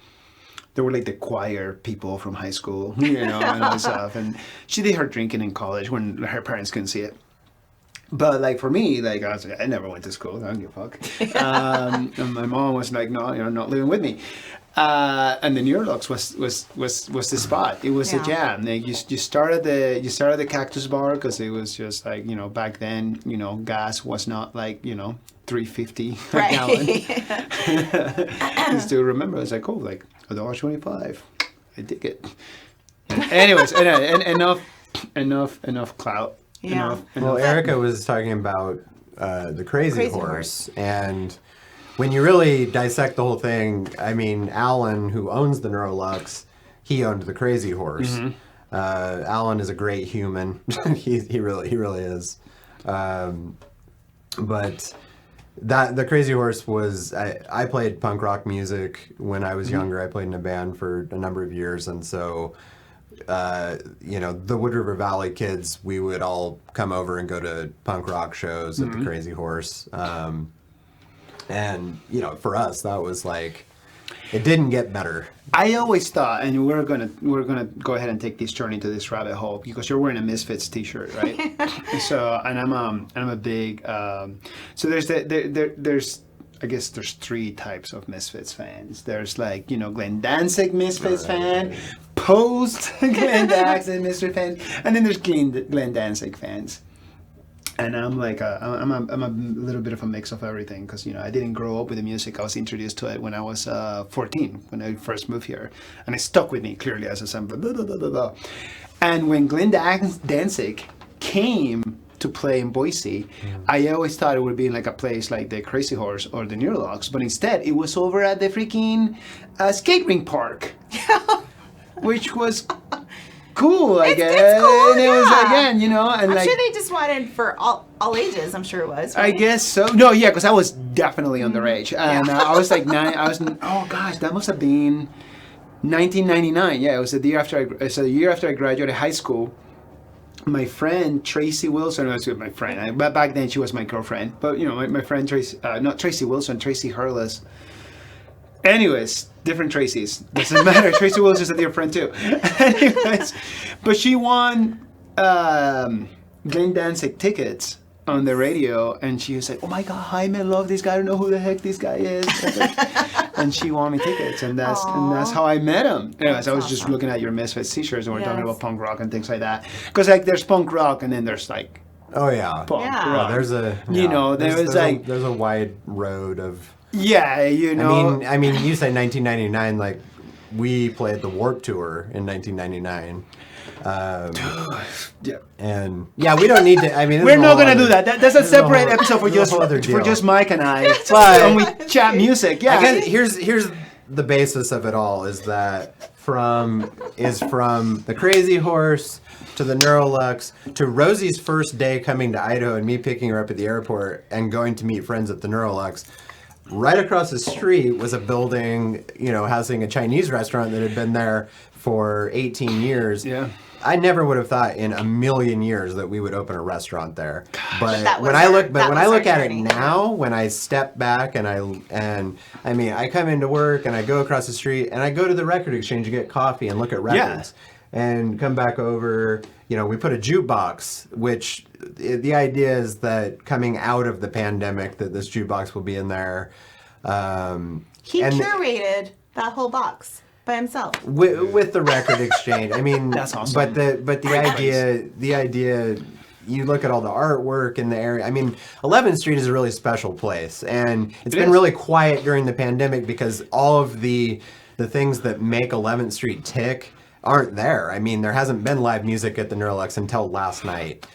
they were like the choir people from high school, you know, and all this stuff. And she did her drinking in college when her parents couldn't see it. But like for me, like I never went to school. I don't give a fuck. And my mom was like, no, you're not living with me. And the Neurolux was the spot. It was a jam. Like you started the Cactus Bar because it was just like, you know, back then, you know, gas was not like, you know, $3.50 a gallon. I still remember. I was like, oh, like $1.25. I dig it. Anyways, enough clout. Yeah. Well, Erica was talking about the Crazy Horse, and when you really dissect the whole thing, I mean, Alan, who owns the Neurolux, he owned the Crazy Horse. Mm-hmm. Alan is a great human. he really is. But the Crazy Horse was, I played punk rock music when I was younger. I played in a band for a number of years, and so you know, the Wood River Valley kids, we would all come over and go to punk rock shows at the Crazy Horse. And, you know, for us, that was like it didn't get better. I always thought, and we're gonna go ahead and take this journey into this rabbit hole because you're wearing a Misfits T-shirt, right? So, and I'm a big. So there's I guess there's 3 types of Misfits fans. There's like Glenn Danzig Misfits fan, post Glenn Danzig Misfits fan, and then there's Glenn Danzig fans. And I'm like I'm a little bit of a mix of everything because I didn't grow up with the music. I was introduced to it when I was 14 when I first moved here, and it stuck with me clearly as a son. Blah, blah, blah, blah, blah. And when Glenn Danzig came to play in Boise, I always thought it would be like a place like the Crazy Horse or the Neurologs, but instead it was over at the freaking skate rink park, which was cool, I guess. It's cool, and it was again, and I'm like sure they just wanted for all ages. I'm sure it was. I Right? guess so. No, yeah, because I was definitely underage, and I was like 9. Oh gosh, that must have been 1999. Yeah, it was the year after I graduated high school. My friend Tracy Wilson was my friend, but back then she was my girlfriend. But my friend Tracy, not Tracy Wilson, Tracy Hurles. Anyways, different Tracys. Doesn't matter. Tracy Wilson's a dear friend too. Anyways, but she won Glenn Danzig tickets on the radio, and she was like, "Oh my God, Jaime, I love this guy. I don't know who the heck this guy is." And she won me tickets, and that's how I met him. Anyways, I was just looking at your Misfits T-shirts, and we're talking about punk rock and things like that. Because like there's punk rock, and then there's like punk rock. There's a there's a wide road of. Yeah, I mean, you say 1999, like we played the Warped Tour in 1999. Yeah. And we don't need to. I mean, we're not gonna do that. That's a separate episode for just Mike and I. And we chat music. Yeah. I guess here's the basis of it all is that from the Crazy Horse to the Neurolux to Rosie's first day coming to Idaho and me picking her up at the airport and going to meet friends at the Neurolux. Right across the street was a building, housing a Chinese restaurant that had been there for 18 years. Yeah. I never would have thought in a million years that we would open a restaurant there. But when I look at it now, when I step back and I come into work and I go across the street and I go to the record exchange to get coffee and look at records. And come back over, we put a jukebox, which the idea is that coming out of the pandemic that this jukebox will be in there. He curated that whole box by himself. With the record exchange. I mean, that's awesome. But the idea, you look at all the artwork in the area. I mean, 11th Street is a really special place. And it's been really quiet during the pandemic because all of the things that make 11th Street tick aren't there. I mean, there hasn't been live music at the Neurolux until last night.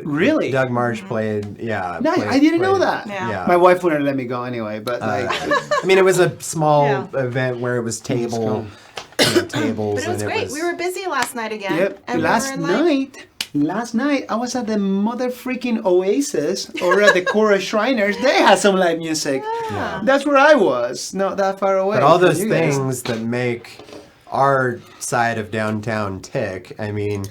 Really? Doug Marsh played. Yeah. No, I didn't know that. Yeah. My wife wouldn't let me go anyway, but like, I mean, it was a small event where it was tables. But it was great. We were busy last night again. Yep. And Last night, I was at the mother freaking Oasis or at the Cora Shriners. They had some live music. Yeah. That's where I was, not that far away. But all those things that make our side of downtown tick. I mean,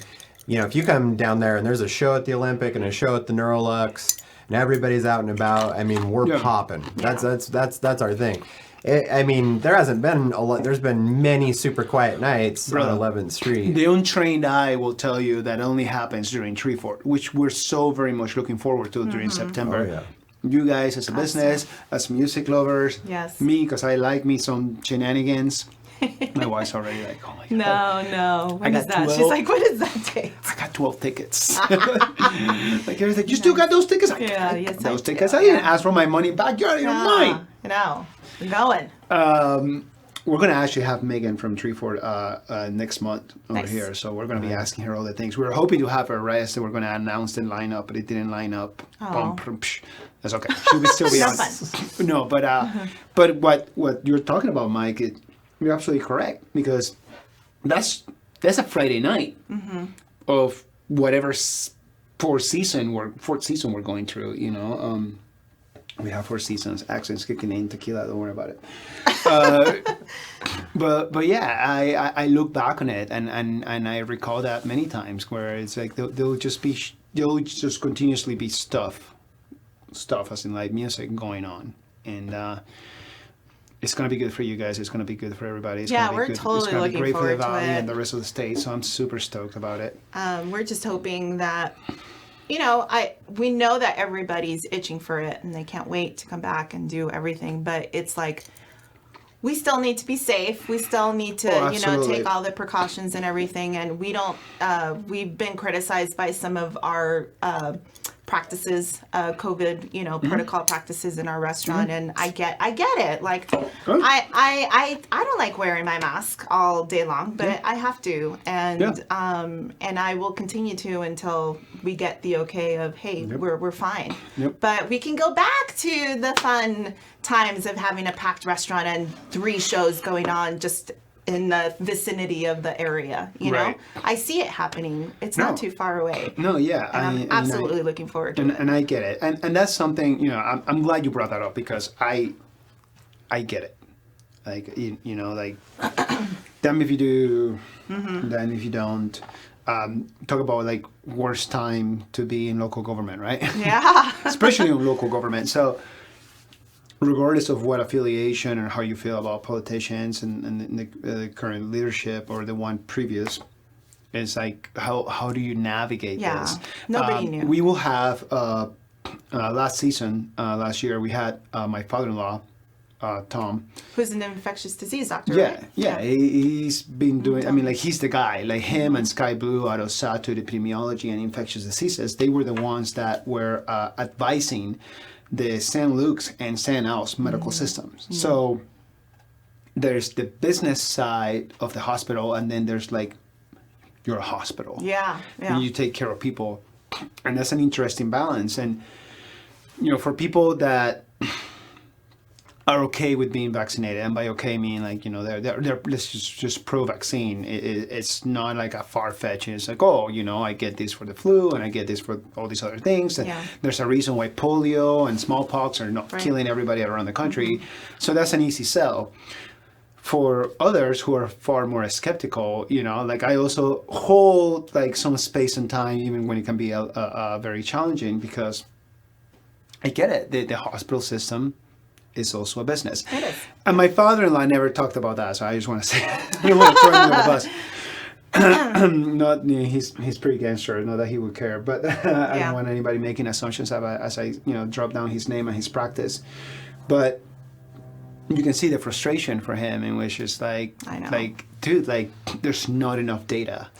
if you come down there and there's a show at the Olympic and a show at the Neurolux and everybody's out and about, I mean, we're popping. That's our thing. I mean, there's been many super quiet nights on 11th Street. The untrained eye will tell you that only happens during Treefort, which we're so very much looking forward to during September. Oh, yeah. You guys as a business, as music lovers, me because I like me some shenanigans. My wife's already like, oh my God. No. When is that? She's like, what is that date? I got 12 tickets. Like, everyone's like, you still got those tickets? Those tickets. I didn't ask for my money back. You're mine. We're going. We're going to actually have Megan from Treefort next month over here. So we're going to be asking her all the things. We were hoping to have her right as they were going to announce the lineup, but it didn't line up. That's okay. She'll still be on. No, but what you're talking about, Mike, you're absolutely correct because that's a Friday night of whatever fourth season we're going through. We have 4 seasons. Accents kicking in, tequila. Don't worry about it. But yeah, I look back on it and I recall that many times where it's like there'll just continuously be stuff as in live music going on and. it's going to be good for you guys. It's going to be good for everybody. It's Yeah, gonna be we're good. totally it's gonna looking be great forward for the to valley it. and the rest of the state. So I'm super stoked about it. We're just hoping that, we know that everybody's itching for it and they can't wait to come back and do everything. But it's like, we still need to be safe. We still need to, absolutely. take all the precautions and everything. And we've been criticized by some of our practices, COVID, protocol practices in our restaurant. And I get it. Like, I don't like wearing my mask all day long, but I have to. And I will continue to until we get the okay of, hey, we're fine. But we can go back to the fun times of having a packed restaurant and 3 shows going on just in the vicinity of the area, you know? I see it happening. It's not too far away. No, yeah. And I'm absolutely looking forward to it. And I get it. And that's something, I'm glad you brought that up because I get it. Like, like, damn if you do, then if you don't. Talk about like worst time to be in local government, right? Yeah. Especially in local government. So regardless of what affiliation or how you feel about politicians and the current leadership or the one previous, it's like how do you navigate this? Nobody knew. We will have last year we had my father-in-law Tom, who's an infectious disease doctor, right? He's been doing, he's the guy, like him and Sky Blue out of SATU, epidemiology and infectious diseases. They were the ones that were advising the St. Luke's and St. Al's medical systems. So there's the business side of the hospital, and then there's like, you're a hospital. And you take care of people. And that's an interesting balance. And, for people that are okay with being vaccinated, and by okay I mean like, they're let's just pro-vaccine. It's not like a far-fetched. It's like, I get this for the flu and I get this for all these other things. And there's a reason why polio and smallpox are not killing everybody around the country. So that's an easy sell. For others who are far more skeptical, like I also hold like some space and time, even when it can be very challenging, because I get it. The hospital system is also a business. It is. And my father-in-law never talked about that, so I just want to say, I don't want to throw him under the bus. He's pretty gangster, not that he would care, but I don't want anybody making assumptions as I drop down his name and his practice. But you can see the frustration for him, in which is like, dude, like there's not enough data.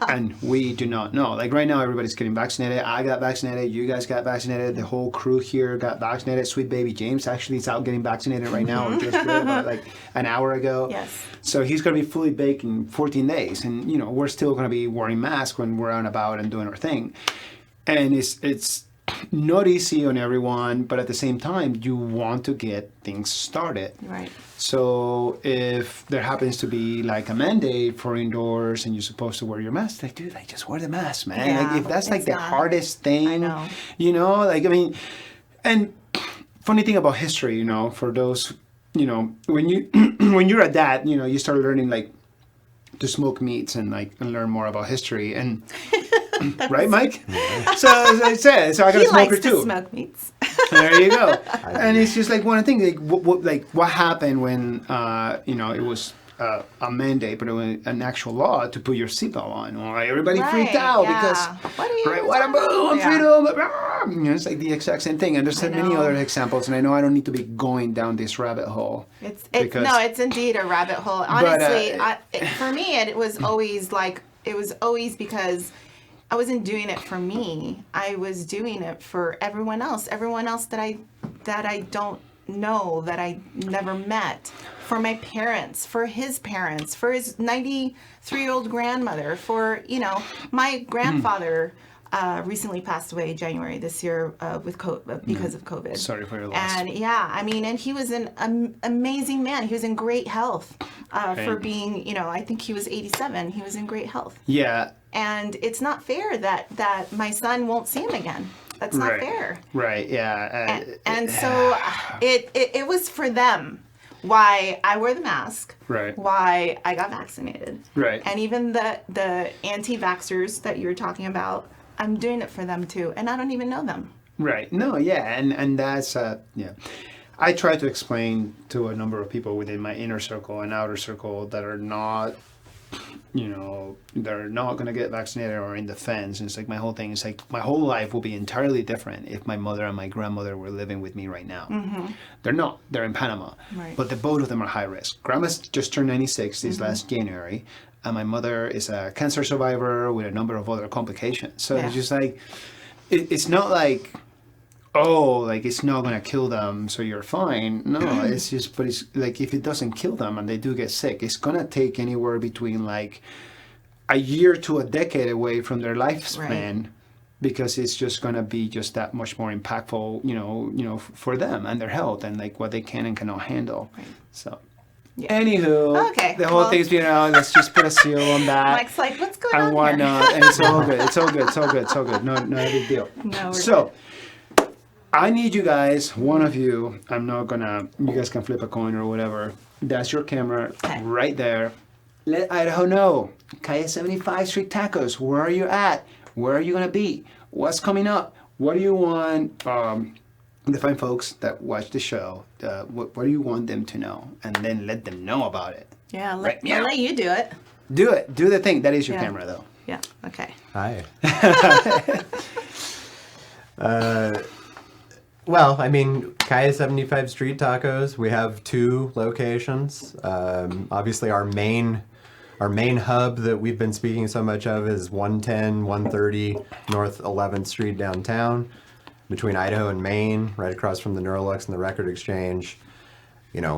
And we do not know. Like right now, everybody's getting vaccinated. I got vaccinated. You guys got vaccinated. The whole crew here got vaccinated. Sweet baby James actually is out getting vaccinated right now. Or just about like an hour ago. Yes. So he's going to be fully baked in 14 days. And, we're still going to be wearing masks when we're out and about and doing our thing. And it's not easy on everyone, but at the same time, you want to get things started. Right. So if there happens to be like a mandate for indoors and you're supposed to wear your mask, like, dude, like just wear the mask, man. Yeah, like if that's like the not hardest thing, I know. And funny thing about history, for those, when you when you're a dad, you start learning like to smoke meats and learn more about history and. Right, Mike? So as I said, I got a smoker too. He likes to smoke meats. There you go. And it's just like one of the things, what happened when it was a mandate, but it was an actual law to put your seatbelt on. Well, everybody freaked out because I'm freedom. It's like the exact same thing. And there's so many other examples, and I know I don't need to be going down this rabbit hole. It's indeed a rabbit hole. Honestly, for me, it was always because I wasn't doing it for me. I was doing it for everyone else that I don't know, that I never met, for my parents, for his parents, for his 93-year-old grandmother, for, my grandfather recently passed away January this year because of COVID. Sorry for your loss. And and he was an amazing man. He was in great health for being, I think he was 87. He was in great health. Yeah. And it's not fair that my son won't see him again. That's not fair. Right, yeah. And so it was for them why I wear the mask, right? Why I got vaccinated. Right. And even the anti-vaxxers that you were talking about, I'm doing it for them too. And I don't even know them. Right. No, yeah. And that's, yeah. I try to explain to a number of people within my inner circle and outer circle that are not, they're not going to get vaccinated or in the fence. And it's like my whole thing is like my whole life will be entirely different if my mother and my grandmother were living with me right now. Mm-hmm. They're not. They're in Panama. Right. But the both of them are high risk. Grandma's just turned 96 this last January. And my mother is a cancer survivor with a number of other complications. So it's just like, it's not like, oh, like it's not going to kill them, so you're fine. No, it's just, but it's like if it doesn't kill them and they do get sick, it's going to take anywhere between like a year to a decade away from their lifespan because it's just going to be just that much more impactful, for them and their health and like what they can and cannot handle. Right. So. Yeah. Anywho, the whole thing's been out. Let's just put a seal on that. Mike's like, what's going on and why here? not? And it's all good. It's all good. It's all good. It's all good. No big deal. No, so, I need you guys, one of you, you guys can flip a coin or whatever. That's your camera right there. Let Idaho know. Calle75 Street Tacos. Where are you at? Where are you going to be? What's coming up? What do you want? The fine folks that watch the show, what do you want them to know? And then let them know about it. Yeah, let you do it. Do it. Do the thing. That is your camera, though. Yeah, okay. Hi. Well, I mean, Calle75 Street Tacos, we have 2 locations. Obviously, our main hub that we've been speaking so much of is 110, 130 North 11th Street downtown, between Idaho and Maine, right across from the Neurolux and the Record Exchange.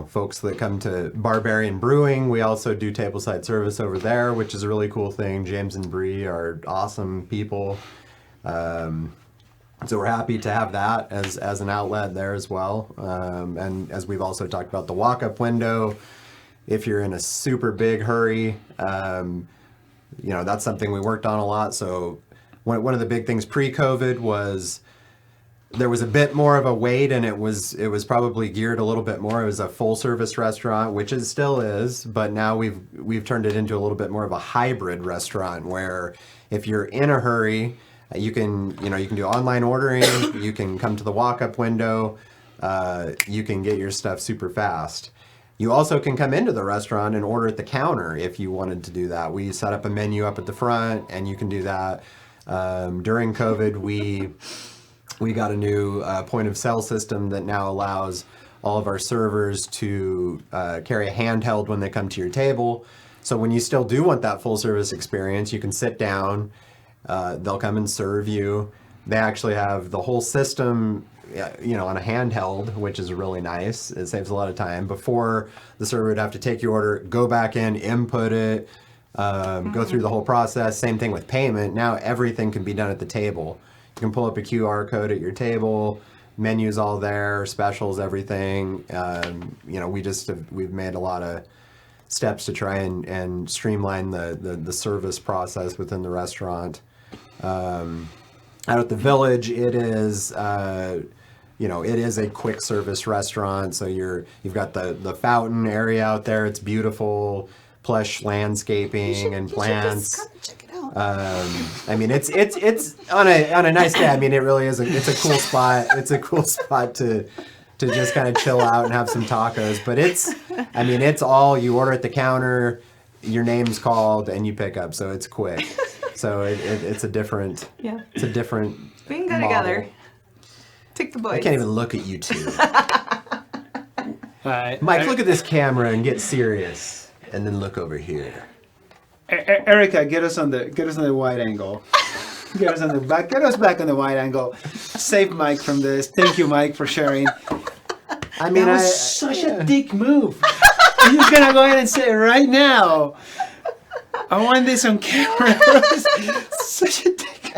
Folks that come to Barbarian Brewing, we also do tableside service over there, which is a really cool thing. James and Bree are awesome people. So we're happy to have that as an outlet there as well. And as we've also talked about the walk-up window, if you're in a super big hurry, that's something we worked on a lot. So one of the big things pre-COVID was there was a bit more of a wait, and it was probably geared a little bit more. It was a full service restaurant, which it still is, but now we've turned it into a little bit more of a hybrid restaurant where if you're in a hurry, you can do online ordering, you can come to the walk-up window, you can get your stuff super fast. You also can come into the restaurant and order at the counter if you wanted to do that. We set up a menu up at the front, and you can do that. During COVID, we got a new point of sale system that now allows all of our servers to carry a handheld when they come to your table. So when you still do want that full service experience, you can sit down, they'll come and serve you. They actually have the whole system on a handheld, which is really nice. It saves a lot of time. Before, the server would have to take your order, go back in, input it, go through the whole process. Same thing with payment. Now everything can be done at the table. You can pull up a QR code at your table, menus all there, specials, everything. We've made a lot of steps to try and streamline the service process within the restaurant. Out at the Village, it is it is a quick service restaurant. So you've got the fountain area out there. It's beautiful, plush landscaping and plants. Check it out. I mean, it's on a nice day. I mean, it really is. It's a cool spot. It's a cool spot to just kind of chill out and have some tacos. But it's all you order at the counter, your name's called, and you pick up. So it's quick. So it's a different. Yeah. It's a different. We can go together. Take the boys. I can't even look at you two. Mike, look at this camera and get serious, and then look over here. Erica, get us on the wide angle. Get us on the back. Get us back on the wide angle. Save Mike from this. Thank you, Mike, for sharing. I mean, that was such a dick move. I'm just gonna go ahead and say it right now. I want this on camera. Such a dick.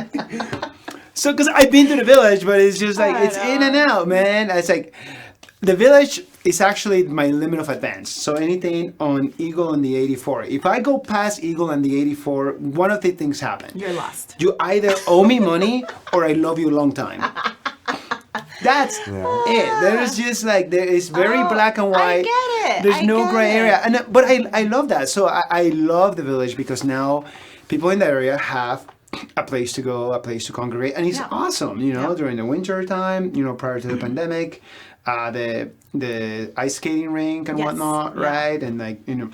So, because I've been to the Village, but it's just like it's in and out, man. It's like the Village is actually my limit of advance. So anything on Eagle and the 84. If I go past Eagle and the 84, one of the things happen. You're lost. You either owe me money or I love you a long time. That's it. There's just like, it's very black and white. I get it. There's no gray area. But I love that. So I love the Village because now people in the area have a place to go, a place to congregate. And it's awesome, during the winter time, prior to the pandemic. the ice skating rink and Yes, whatnot, yeah. right? And like Even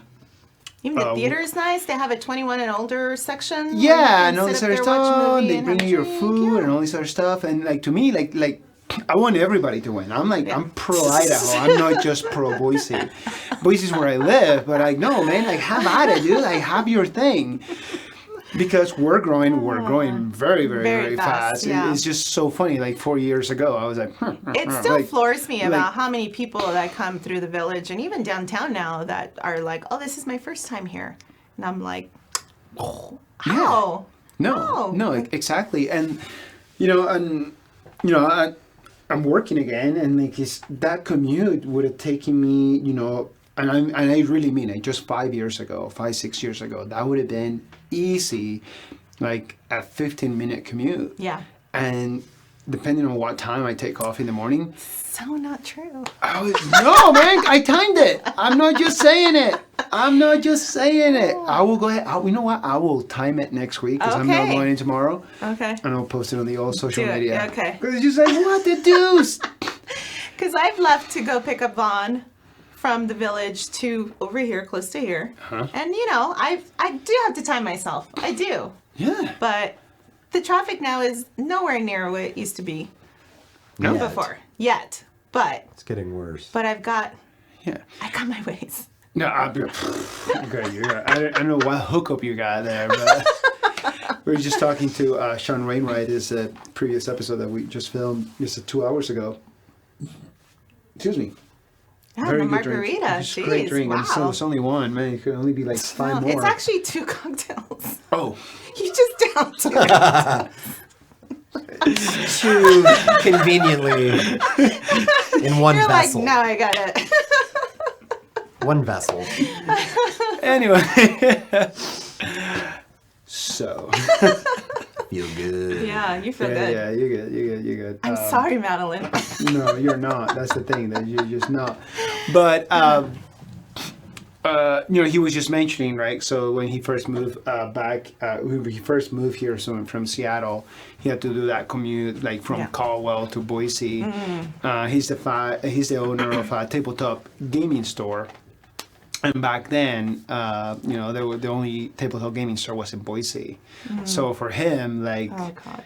the theater is nice. They have a 21 and older section. where you yeah, can and all sit this up other there, watch a stuff. movie They and bring have you a your drink, food yeah. and all this other stuff. And like to me, like I want everybody to win. I'm like Yeah. I'm pro Idaho. I'm not just pro Boise. Boise's where I live, but like no man, like have at it, dude. Like have your thing. Because we're growing very, very, Very very fast, fast. yeah. It's just so funny. Like 4 years ago, I was like, It still like, floors me about like- how many people that come through the village and even downtown now that are like, oh, this is my first time here. And I'm like, how? No, exactly. And I'm working again, and like that commute would have taken me, and I really mean it. Just 6 years ago, that would have been easy, like a 15-minute commute. Yeah. And depending on what time I take off in the morning, So not true. no, man, I timed it. I'm not just saying it. I will go ahead. You know what? I will time it next week because I'm not Okay. going in tomorrow. Okay. And I'll post it on the old social Do it, media. okay. Because it's just like, what the deuce? Because I've left to go pick up Vaughn from the village to over here, close to here. Huh? And, I do have to time myself. I do. Yeah. But the traffic now is nowhere near what it used to be Yet. before. Yet. But It's getting worse. I got Yeah. my ways. No, okay, I don't know what hookup you got there, but we were just talking to Sean Wainwright, this previous episode that we just filmed just 2 hours ago. Excuse me. Yeah, Very the good drink. margarita. Just Jeez, great drink. wow. And so it's only one, man. It could only be like five more. It's actually 2 cocktails. Oh. You just downed it. Too conveniently in one You're vessel. like, now I got it. One vessel. Anyway. So. Feel good. Yeah, you feel good. Yeah, you're good. I'm sorry, Madeline. No, you're not. That's the thing. That you're just not. But he was just mentioning, right? So when he first moved when he first moved here, from Seattle, he had to do that commute, like from Yeah. Caldwell to Boise. He's the owner of a tabletop gaming store. And back then, the only tabletop gaming store was in Boise. So for him, like, Oh, God.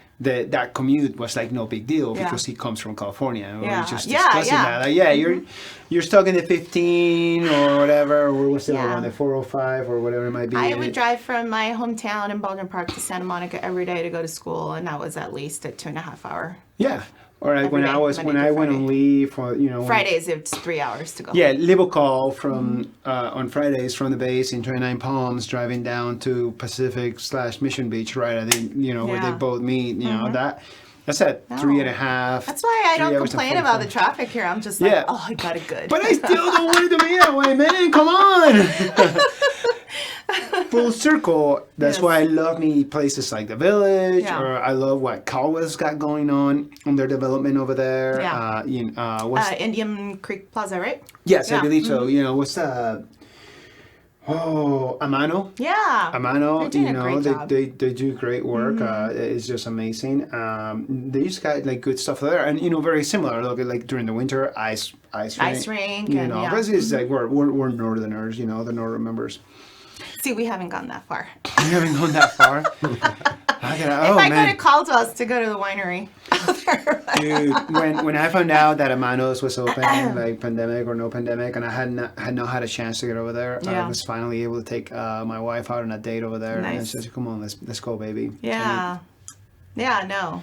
that commute was like no big deal Yeah. because he comes from California. And we Yeah. were just Yeah, discussing yeah. that. Like, you're stuck in the 15 or whatever, or what's the other Yeah. one, the 405 or whatever it might be. I And would it- drive from my hometown in Baldwin Park to Santa Monica every day to go to school, and that was at least a 2.5 hour. Yeah. Or like when day, I was Monday when to I went on Friday. leave for when- Fridays, it's 3 hours to go. Yeah, leave a call from on Fridays from the base in 29 Palms, driving down to Pacific/Mission Beach, right? I think where they Yeah. both meet. That's at 3.5. That's why I 3 don't hours and complain about the 45. traffic here. I'm just like, Yeah. oh, I got it good. But I still don't want it to be that way, man. Come on. Full circle. That's Yes. why I love me places like the Village, Yeah. or I love what Caldwell's got going on their development over there. Yeah. What's Indian Creek Plaza, right? yes, I yeah. believe so. What's Amano. Yeah. Amano, They're doing a great job. they do great work. It's just amazing. They just got like good stuff there, and very similar. Look, like during the winter, ice rink, You and know, yeah. because it's like we're Northerners, the Northern members. See, we haven't gone that far. You haven't gone that far. If I go to Caldwell's to go to the winery. Dude, when I found out that Amanos was open, like pandemic or no pandemic, and I had not had a chance to get over there, I Yeah. was finally able to take my wife out on a date over there. And I Nice. said, "Come on, let's go, baby." Yeah. Yeah, no.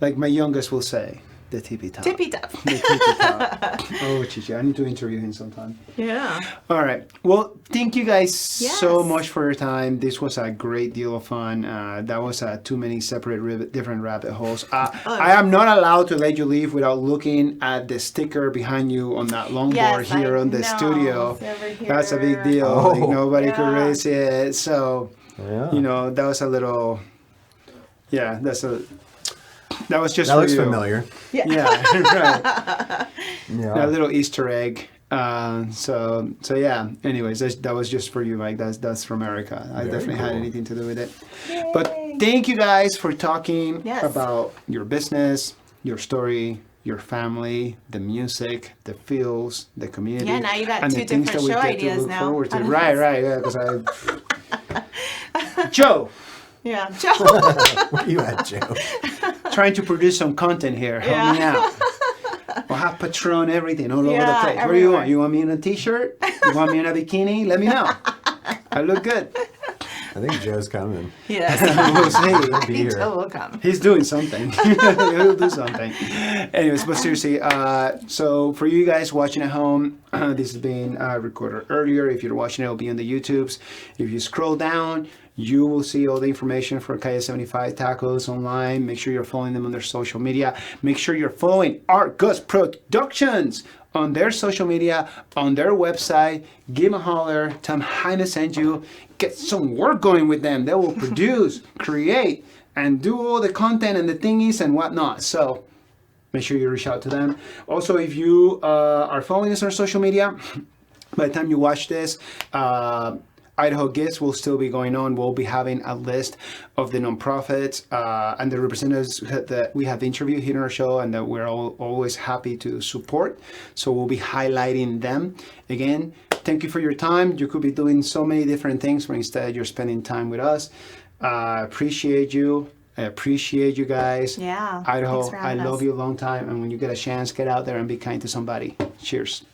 Like my youngest will say, the tippy top. Tippy top. The tippy top. Oh, Chichi, I need to interview him sometime. Yeah. All right. Well, thank you guys so Yes. much for your time. This was a great deal of fun. That was too many separate, different rabbit holes. I am not allowed to let you leave without looking at the sticker behind you on that longboard Yes, here I on the know. studio. It's over That's a big here. deal. Oh. Like nobody could Yeah. raise it. So, Yeah. that was a little. Yeah, that was just That for looks you. familiar. Yeah, right. Yeah. A little Easter egg. So yeah. Anyways, that was just for you, Mike. That's from America. I Very definitely had cool. anything to do with it. But thank you guys for talking Yes. about your business, your story, your family, the music, the feels, the community. Yeah, now you got and two the things different that we show get to ideas look now. forward to. Right, yeah, because Joe, Yeah, Joe. Where you at, Joe? trying to produce some content here. Help me out. We'll have Patron, everything all over the Yeah, place. What do you everywhere. want? You want me in a t-shirt? You want me in a bikini? Let me know. I look good. I think Joe's coming. Yes. We'll see. He'll be I think here. Joe will come. He's doing something. He'll do something. Anyways, but seriously, so for you guys watching at home, this has been recorded earlier. If you're watching, it'll be on the YouTubes. If you scroll down, you will see all the information for Calle75 Tacos online. Make sure you're following them on their social media. Make sure you're following Argos Productions on their social media, on their website. Give them a holler. Tell them Jaime sent you. Get some work going with them. They will produce, create, and do all the content and the thingies and whatnot. So make sure you reach out to them. Also, if you are following us on social media, by the time you watch this, Idaho Gifts will still be going on. We'll be having a list of the nonprofits and the representatives that we have interviewed here on our show and that we're always happy to support. So we'll be highlighting them. Again, thank you for your time. You could be doing so many different things, but instead you're spending time with us. Appreciate you. I appreciate you guys. Yeah. Idaho, Thanks for I having love us. you a long time. And when you get a chance, get out there and be kind to somebody. Cheers.